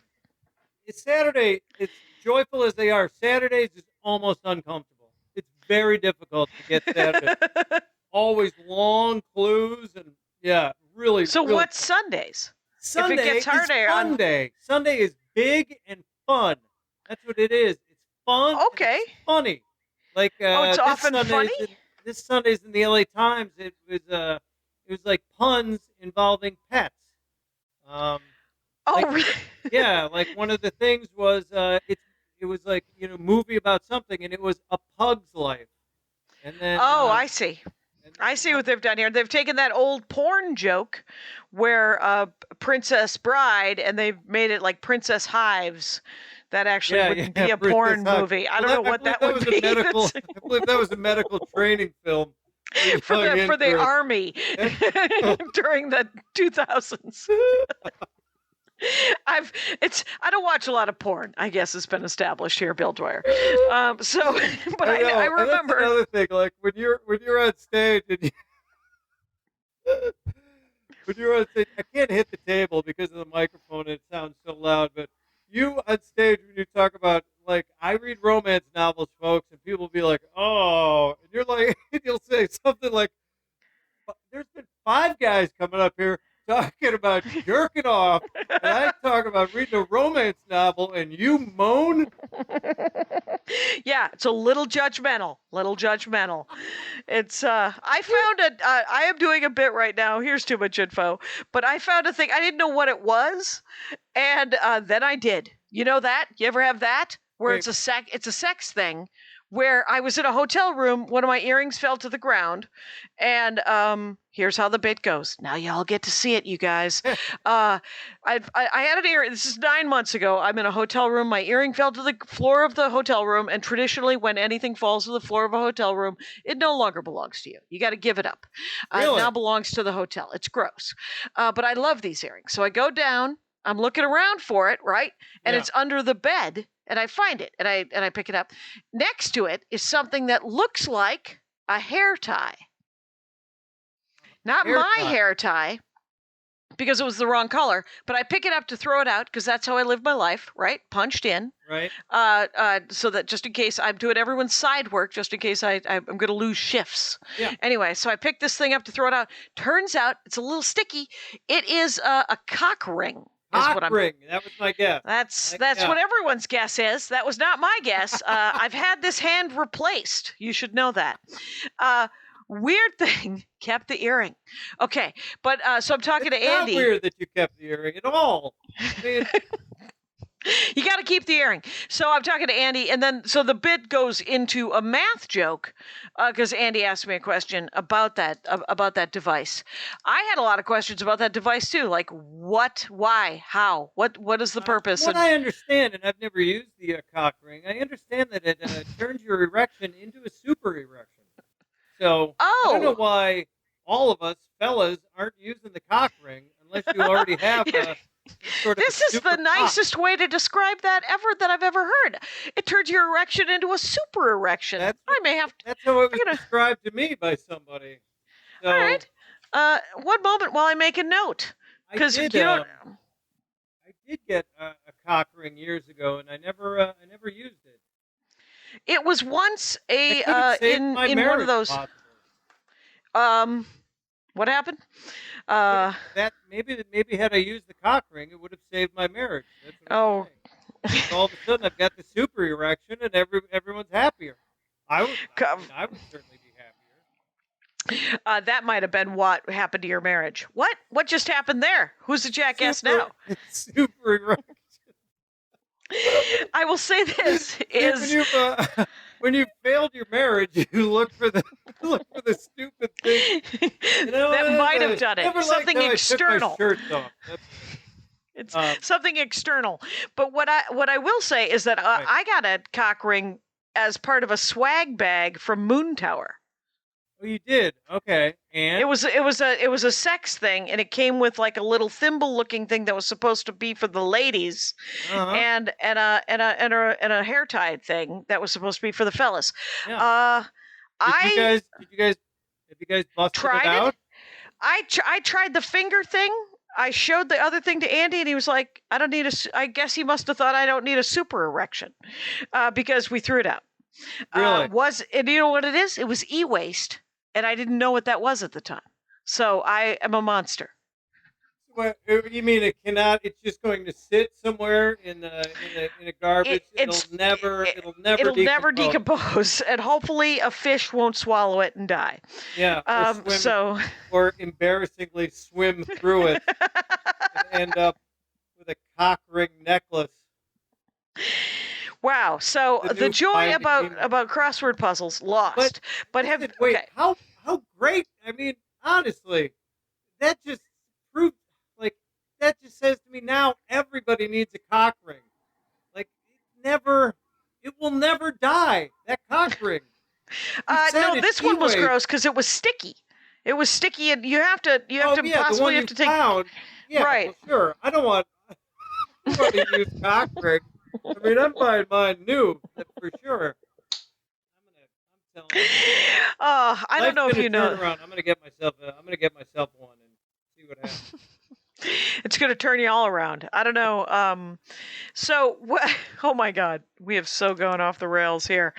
It's Saturday. It's joyful as they are. Saturdays is almost uncomfortable. It's very difficult to get Saturday. Yeah. Always long clues and yeah, really. So really what's Sundays? Sunday if it gets harder is on- fun day. Sunday is big and fun. That's what it is. It's fun. and Okay. it's funny. Like it's often funny? This Sunday's in the LA Times. It was like puns involving pets. Oh, like- really? Yeah, like one of the things was it was like movie about something, and it was a pug's life. And then I see. and I then see what they've done here. They've taken that old porn joke where Princess Bride and they've made it like Princess Hives. That actually wouldn't be a Princess porn Hug. movie. I Well, don't know what believe that would be. was a medical. I believe that was a medical training film for the army during the 2000s. I don't watch a lot and I guess it's been established here, Bil Dwyer. So, but I know, and remember. that's another thing, like when you're on stage and when you're on stage, I can't hit the table because of the microphone and it sounds so loud. But you on stage when you talk about, like, I read romance novels, folks, and people will be like, "Oh," and you're like, you'll say something like, "There's been 5 guys coming up here talking about jerking off, and I talk about reading a romance novel, and you moan." Yeah, it's a little judgmental. It's I found I am doing a bit right now. Here's too much info, but I found a thing. I didn't know what it was, and then I did. You know that? You ever have that where Wait. it's a sex thing? Where I was in a hotel room, one of my earrings fell to the ground, and here's how the bit goes. Now y'all get to see it, you guys. I had an earring. This is 9 months ago. I'm in a hotel room. My earring fell to the floor of the hotel room, and traditionally, when anything falls to the floor of a hotel room, it no longer belongs to you. You got to give it up. It Really? now belongs to the hotel. It's gross, but I love these earrings. So I go down. I'm looking around for it, right? And Yeah. it's under the bed, and I find it, and I pick it up. Next to it is something that looks like a hair tie. Not my hair tie, because it was the wrong color, but I pick it up to throw it out because that's how I live my life, right? Punched in. Right. So that just in case I'm doing everyone's side work, just in case I'm going to lose shifts. Yeah. Anyway, so I pick this thing up to throw it out. Turns out it's a little sticky. It is a cock ring. Cock ring. That was my guess. That's what everyone's guess is. That was not my guess. I've had this hand replaced. You should know that. Weird thing, kept the earring. Okay, but so I'm talking to Andy. It's not weird that you kept the earring at all. I mean, you got to keep the earring. So I'm talking to Andy, and then so the bit goes into a math joke because Andy asked me a question about that device. I had a lot of questions about that device too, like what, why, how, what is the purpose? What I understand, and I've never used the cock ring, I understand that it turns your erection into a super erection. So I don't know why all of us fellas aren't using the cock ring unless you already have sort of this is the nicest way to describe that I've ever heard. It turns your erection into a super erection. That's how it was described to me by somebody. So, all right. One moment while I make a note. Because I did get a cock ring years ago, and I never used it. It was once in one of those. Possibly. What happened? That maybe had I used the cock ring, it would have saved my marriage. That's what I'm saying. All of a sudden, I've got the super erection, and everyone's happier. I would certainly be happier. That might have been what happened to your marriage. What just happened there? Who's the jackass now? Super erection. I will say this is when you've failed your marriage, you look for the stupid thing. That might have done it. Something external. I took my shirt off. It's something external. But what I will say is that I got a cock ring as part of a swag bag from Moon Tower. Oh, you did? Okay. And it was a sex thing, and it came with like a little thimble looking thing that was supposed to be for the ladies, and a hair tie thing that was supposed to be for the fellas. Yeah. Have you guys busted it out? I tried the finger thing. I showed the other thing to Andy, and he was like, I guess he must have thought I don't need a super erection, because we threw it out. Really? And you know what it is? It was e-waste. And I didn't know what that was at the time. So I am a monster. What you mean? It's just going to sit somewhere in a garbage. It'll never decompose, and hopefully a fish won't swallow it and die. Yeah. Or embarrassingly swim through it and end up with a cock ring necklace. Wow. So the joy about crossword puzzles lost. But how great? I mean, honestly, that just proved that just says to me now everybody needs a cock ring. Like it will never die. That cock ring. No, this one was gross because it was sticky. It was sticky, and you have to possibly have to take. Found, yeah, right. Well, sure. I don't want to use cock ring. I mean, I'm buying mine new, for sure. I'm telling you. I don't know if you know. I'm going to get myself one and see what happens. It's going to turn you all around. I don't know. Oh my God, we have so gone off the rails here.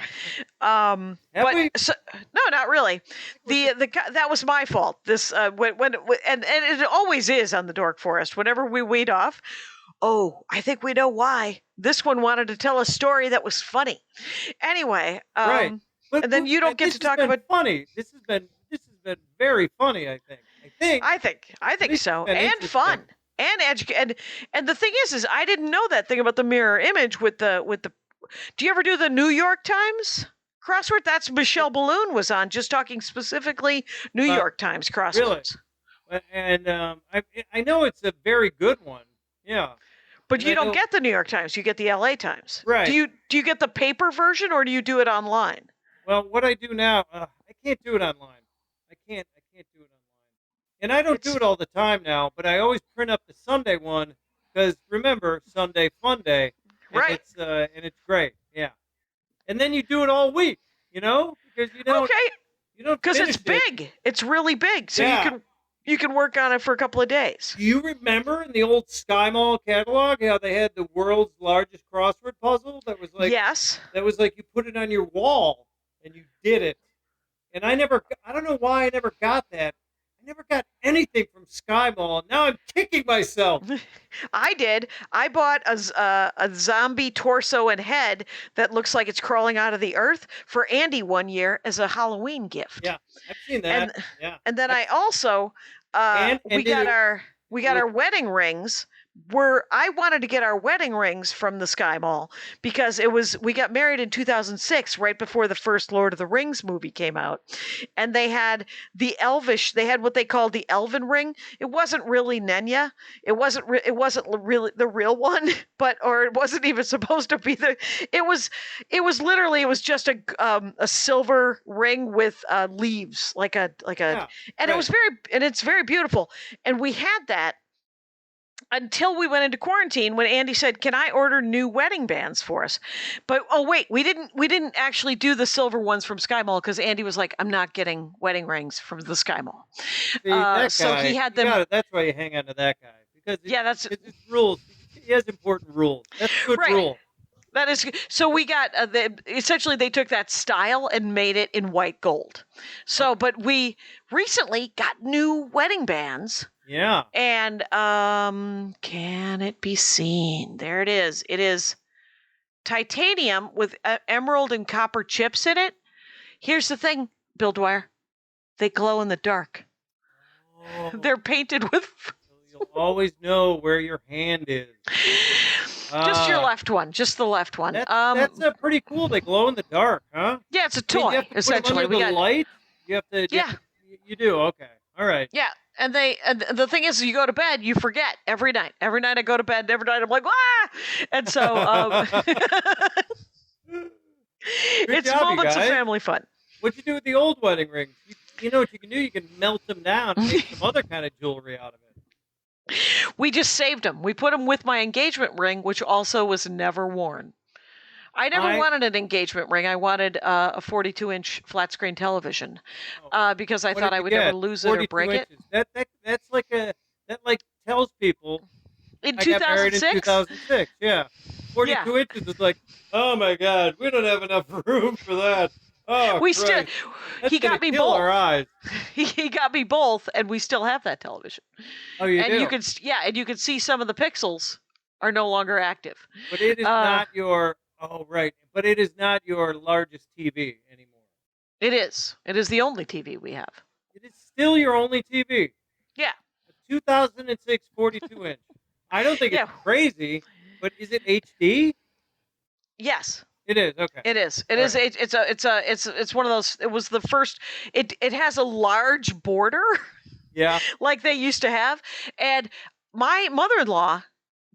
No, not really. That was my fault. This and it always is on the Dork Forest. Whenever we weed off. Oh, I think we know why. This one wanted to tell a story that was funny. Anyway, right. And then you don't get to talk about funny. This has been very funny. I think so, and fun, and educated. And the thing is I didn't know that thing about the mirror image with the. Do you ever do the New York Times crossword? That's Michelle Balloon was on, just talking specifically New York Times crosswords. Really? And I know it's a very good one. Yeah. But you don't get the New York Times. You get the LA Times. Right. Do you get the paper version, or do you do it online? Well, what I do now, I can't do it online. I can't do it online. And I don't do it all the time now, but I always print up the Sunday one because remember Sunday Fun Day, and Right. it's great. Yeah, and then you do it all week, because you don't Because finish it's it. big. It's really big. So Yeah. you can work on it for a couple of days. Do you remember in the old Sky Mall catalog how they had the world's largest crossword puzzle that was like Yes. you put it on your wall and you did it? And I don't know why I never got that. I never got anything from Sky Mall. And now I'm kicking myself. I did. I bought a zombie torso and head that looks like it's crawling out of the earth for Andy one year as a Halloween gift. Yeah, I've seen that. And then I also we got our wedding rings. I wanted to get our wedding rings from the Sky Mall because we got married in 2006, right before the first Lord of the Rings movie came out, and they had what they called the Elven ring. It wasn't really Nenya. It wasn't really the real one, or it wasn't even supposed to be it was just a silver ring with leaves and it's very beautiful. And we had that until we went into quarantine when Andy said, "Can I order new wedding bands for us?" But wait, we didn't actually do the silver ones from Sky Mall because Andy was like, "I'm not getting wedding rings from the Sky Mall." See, that guy, so he had them. That's why you hang on to that guy because that's it's rules. He has important rules. That's a good rule. That is so. We got essentially they took that style and made it in white gold. So, but we recently got new wedding bands. Yeah. And can it be seen? There it is. It is titanium with emerald and copper chips in it. Here's the thing, Bil Dwyer. They glow in the dark. Oh. They're painted with... You'll always know where your hand is. Just your left one. Just the left one. That's pretty cool. They glow in the dark, huh? Yeah, it's a toy, you have to essentially. Put them under the light? You have to... Yeah. You do? Okay. All right. Yeah. And the thing is, you go to bed, you forget every night. Every night I go to bed, every night I'm like, ah! And so it's moments of family fun. What'd you do with the old wedding rings? You know what you can do? You can melt them down and make some other kind of jewelry out of it. We just saved them. We put them with my engagement ring, which also was never worn. I never wanted an engagement ring. I wanted a 42-inch flat screen television because I thought I would never lose it or break inches. it. That's that tells people. In I got married in 2006. Yeah, 42 inches is like, oh my God, we don't have enough room for that. Oh, he got me both. Our eyes. He got me both, and we still have that television. Oh, you do? You can see some of the pixels are no longer active. But it is not your. Oh, right. But it is not your largest TV anymore. It is. It is the only TV we have. It is still your only TV. Yeah. A 2006 42-inch. I don't think it's crazy, but is it HD? Yes. It is. Okay. It is. It is. Right. It's one of those. It was the first. It has a large border. Yeah. Like they used to have, and my mother-in-law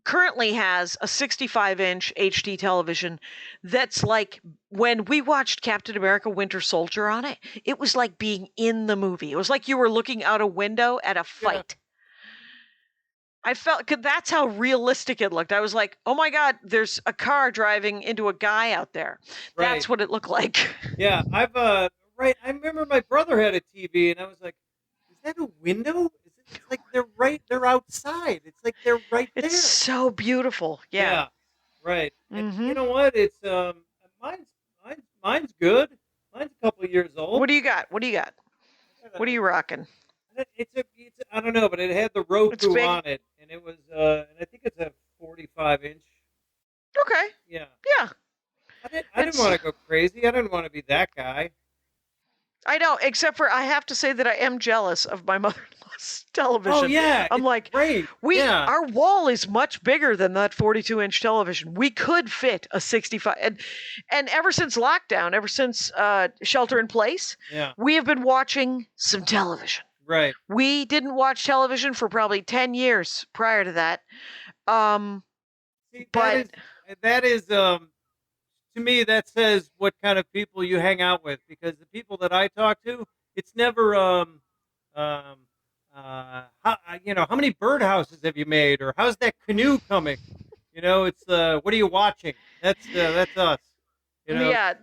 currently has a 65-inch HD television that's like when we watched Captain America Winter Soldier on it, it was like being in the movie. It was like you were looking out a window at a fight. Yeah. I felt that's how realistic it looked. I was like, oh my God, there's a car driving into a guy out there. Right. That's what it looked like. Yeah, I remember my brother had a TV and I was like, is that a window? It's like they're outside. It's like they're right there. It's so beautiful. Yeah. Right. And you know what? It's mine's good. Mine's a couple of years old. What do you got? What are you rocking? It's I don't know, but it had the Roku on it, and it was and I think it's a 45-inch. Okay. Yeah. Yeah. I didn't want to go crazy. I didn't want to be that guy. I know, except for I have to say that I am jealous of my mother-in-law's television. Oh yeah, I'm like, great. Our wall is much bigger than that 42-inch television. We could fit a 65, and ever since lockdown, ever since shelter in place, we have been watching some television. Right. We didn't watch television for probably 10 years prior to that. See, that is to me, that says what kind of people you hang out with, because the people that I talk to, it's never how many birdhouses have you made, or how's that canoe coming? It's what are you watching? That's us. Yeah.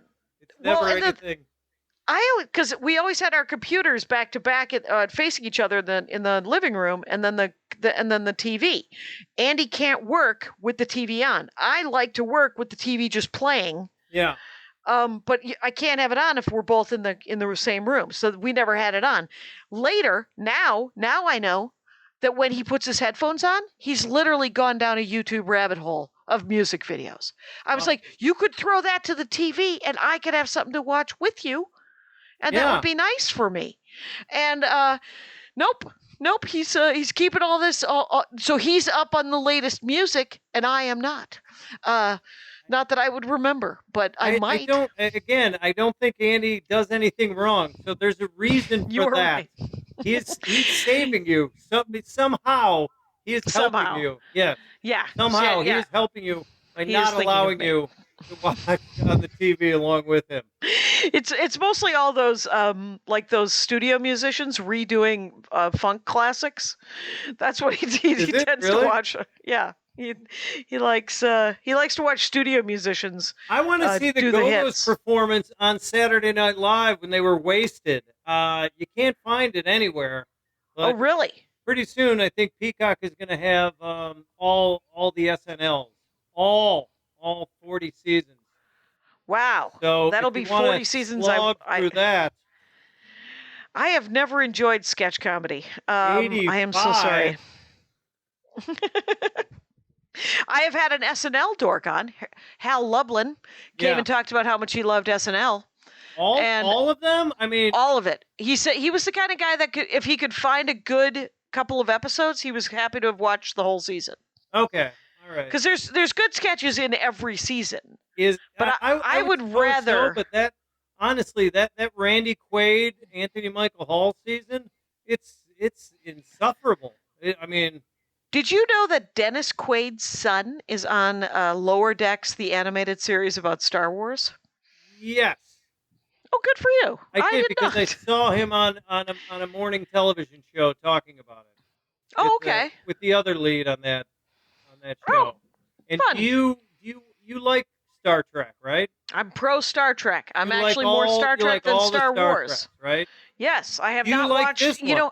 It's Well, never and anything. because we always had our computers back to back facing each other in the living room, and then the TV. Andy can't work with the TV on. I like to work with the TV just playing. Yeah. But I can't have it on if we're both in the same room. So we never had it on. Later, now I know that when he puts his headphones on, he's literally gone down a YouTube rabbit hole of music videos. I was like, you could throw that to the TV and I could have something to watch with you. And that would be nice for me. And nope. He's keeping all this. So he's up on the latest music, and I am not. Not that I would remember, but I might. I don't think Andy does anything wrong. So there's a reason for that. Right. He's saving you. Somehow he is helping you. Yeah. Yeah. Somehow he is helping you by He not is thinking allowing of me. you to watch on the TV along with him. It's mostly all those like those studio musicians redoing funk classics. That's what he tends to watch. Yeah. He likes to watch studio musicians. I want to see the do Go-Go's performance on Saturday Night Live when they were wasted. You can't find it anywhere. Oh, really? Pretty soon, I think Peacock is going to have all the SNLs, all 40 seasons. Wow. So that'll be 40 seasons. Through that. I have never enjoyed sketch comedy. I am so sorry. I have had an SNL dork on. Hal Lublin came and talked about how much he loved SNL. All of them? I mean, all of it. He said he was the kind of guy that if he could find a good couple of episodes, he was happy to have watched the whole season. Okay. All right. Because there's good sketches in every season. But I would rather. But that honestly, that Randy Quaid, Anthony Michael Hall season, it's insufferable. Did you know that Dennis Quaid's son is on Lower Decks, the animated series about Star Wars? Yes. Oh, good for you. I did because not. I saw him on a morning television show talking about it. Oh, okay. With the other lead on that show. Oh, and fun. do you like Star Trek, right? I'm pro Star Trek. I'm actually more Star Trek than Star Wars. Trek, right? Yes, I have not watched. This one?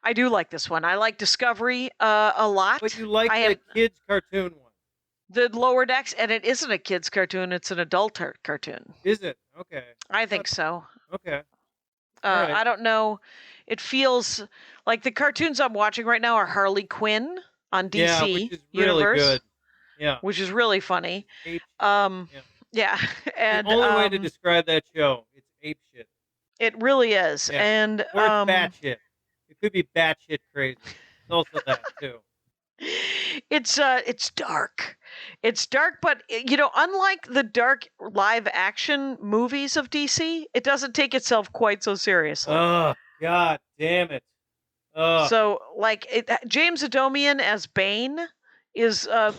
I do like this one. I like Discovery a lot. But you like the kids' cartoon one. The Lower Decks, and it isn't a kids' cartoon; it's an adult cartoon. Is it? Okay. I think so. Okay. Right. I don't know. It feels like the cartoons I'm watching right now are Harley Quinn on DC which is Universe. Really good. Yeah. Which is really funny. Yeah. And the only way to describe that show, it's ape shit. It really is. Yeah. And or it's batshit. It could be batshit crazy. It's also that too. It's dark. It's dark, but unlike the dark live action movies of DC, it doesn't take itself quite so seriously. Oh, God damn it. So, James Adomian as Bane is Ron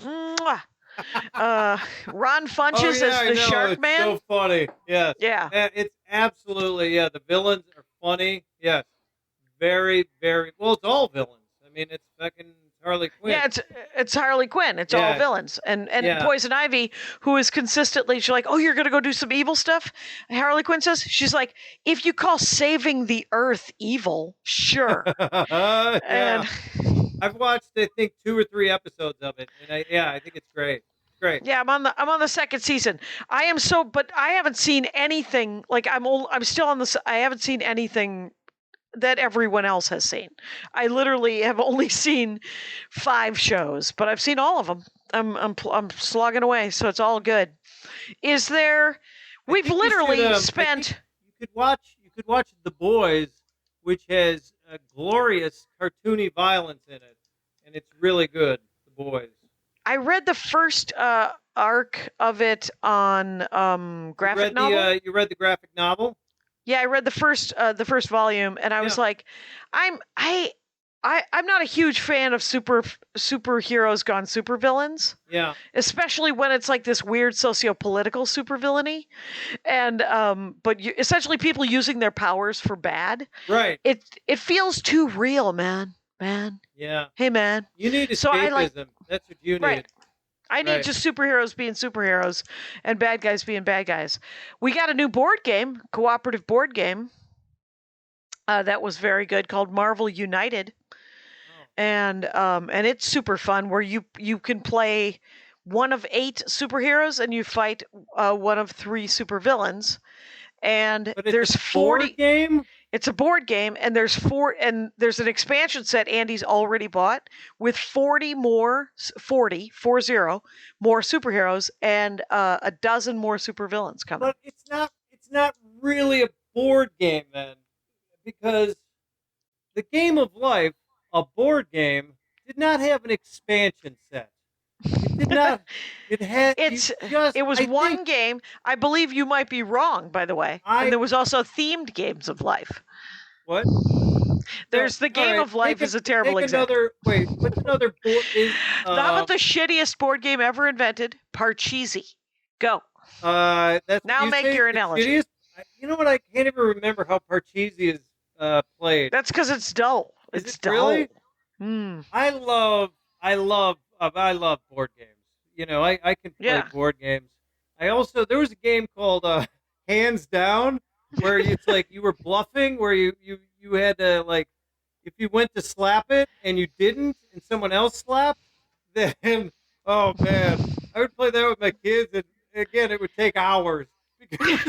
Funches as the Shark it's Man. So funny. Yes. Yeah. It's absolutely the villains are funny. Yes. Very, very well. It's all villains. I mean, it's fucking Harley Quinn. Yeah, it's Harley Quinn. It's all villains. And Poison Ivy, who is consistently, she's like, oh, you're going to go do some evil stuff? And Harley Quinn says, she's like, if you call saving the Earth evil, sure. And I've watched, I think, 2 or 3 episodes of it. And I think it's great. It's great. Yeah, I'm on the second season. But I haven't seen anything, I'm still on I haven't seen anything that everyone else has seen. I literally have only seen 5 shows, but I've seen all of them. I'm slogging away, so it's all good. Is there? We've literally spent. You could watch The Boys, which has a glorious cartoony violence in it, and it's really good. The Boys. I read the first arc of it on graphic novel. You read the graphic novel? Yeah, I read the first volume, and I was like, I'm not a huge fan of superheroes gone supervillains. Yeah. Especially when it's like this weird socio-political supervillainy, and but essentially people using their powers for bad. Right. It feels too real, man. Yeah. Hey, man. You need escapism. So I like- That's what you need. Right. I need Right. just superheroes being superheroes and bad guys being bad guys. We got a new board game, cooperative board game, that was very good, called Marvel United. And it's super fun, where you can play one of 8 superheroes and you fight one of 3 supervillains. And But it's there's a 40 board game? It's a board game, and there's an expansion set Andy's already bought with 40 more superheroes and a dozen more supervillains coming. But it's not really a board game then, because the game of life, a board game, did not have an expansion set. It did not. It had. It was one game. I believe you might be wrong, by the way. And there was also themed games of life. What? There's the game of life is a terrible example. What's another board? How about the shittiest board game ever invented? Parcheesi. Go. That's now make your analogy. Shittiest? You know what? I can't even remember how Parcheesi is played. That's because it's dull. It's dull. Really? Mm. I love board games. You know, I can play board games. There was a game called Hands Down, where it's like you were bluffing, where you had to, like, if you went to slap it and you didn't and someone else slapped, then oh man, I would play that with my kids, and again it would take hours because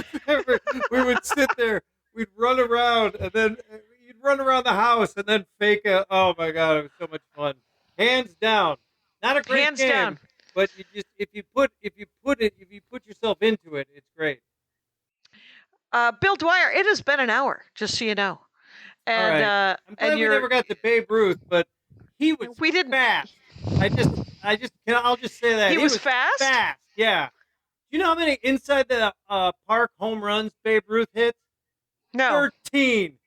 we would sit there, we'd run around, and then you'd run around the house and then fake a. Oh my god, it was so much fun. Hands Down, not a great game, down. but you just if you put yourself into it, it's great. Bil Dwyer, it has been an hour, just so you know. And all right. I'm glad we never got to Babe Ruth, but he was fast. I'll just say that he was fast. Fast, yeah. Do you know how many inside the park home runs Babe Ruth hit? No. 13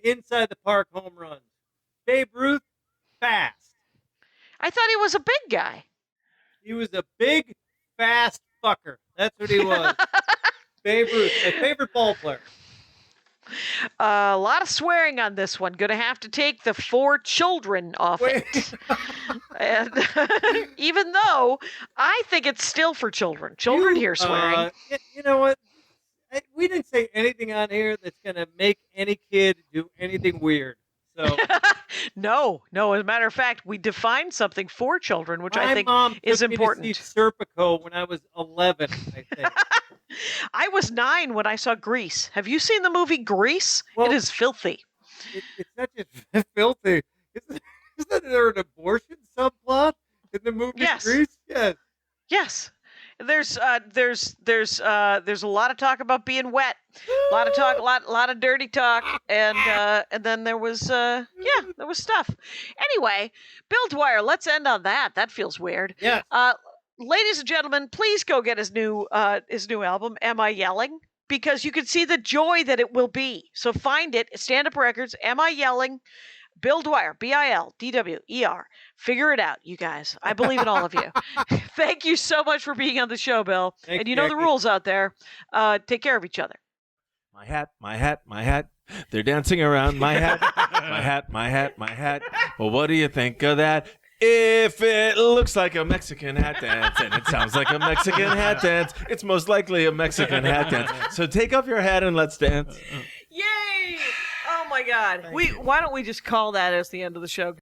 inside the park home runs. Babe Ruth, fast. I thought he was a big guy. He was a big, fast fucker. That's what he was. Babe Ruth, my favorite ball player. A lot of swearing on this one. Gonna have to take the 4 children off it. And even though I think it's still for children. Children hear swearing. You know what? We didn't say anything on here that's gonna make any kid do anything weird. So No. As a matter of fact, we defined something for children, which I think is important. Me to see Serpico when I was 11, I think. I was 9 when I saw Grease. Have you seen the movie Grease? Well, it is filthy. It's not just filthy. Isn't there an abortion subplot in the movie Grease? Yes. Yes. There's a lot of talk about being wet, a lot of dirty talk, and then there was stuff. Anyway, Bil Dwyer, let's end on that. That feels weird. Yeah. Ladies and gentlemen, please go get his new album, Am I Yelling? Because you can see the joy that it will be. So find it, Stand Up Records, Am I Yelling? Bil Dwyer, Bildwer. Figure it out, you guys. I believe in all of you. Thank you so much for being on the show, Bill. Thanks, and you know the rules out there. Take care of each other. My hat. They're dancing around my hat. My hat. Well, what do you think of that? If it looks like a Mexican hat dance and it sounds like a Mexican hat dance, it's most likely a Mexican hat dance. So take off your hat and let's dance. Yay! Oh my God. Why don't we just call that as the end of the show?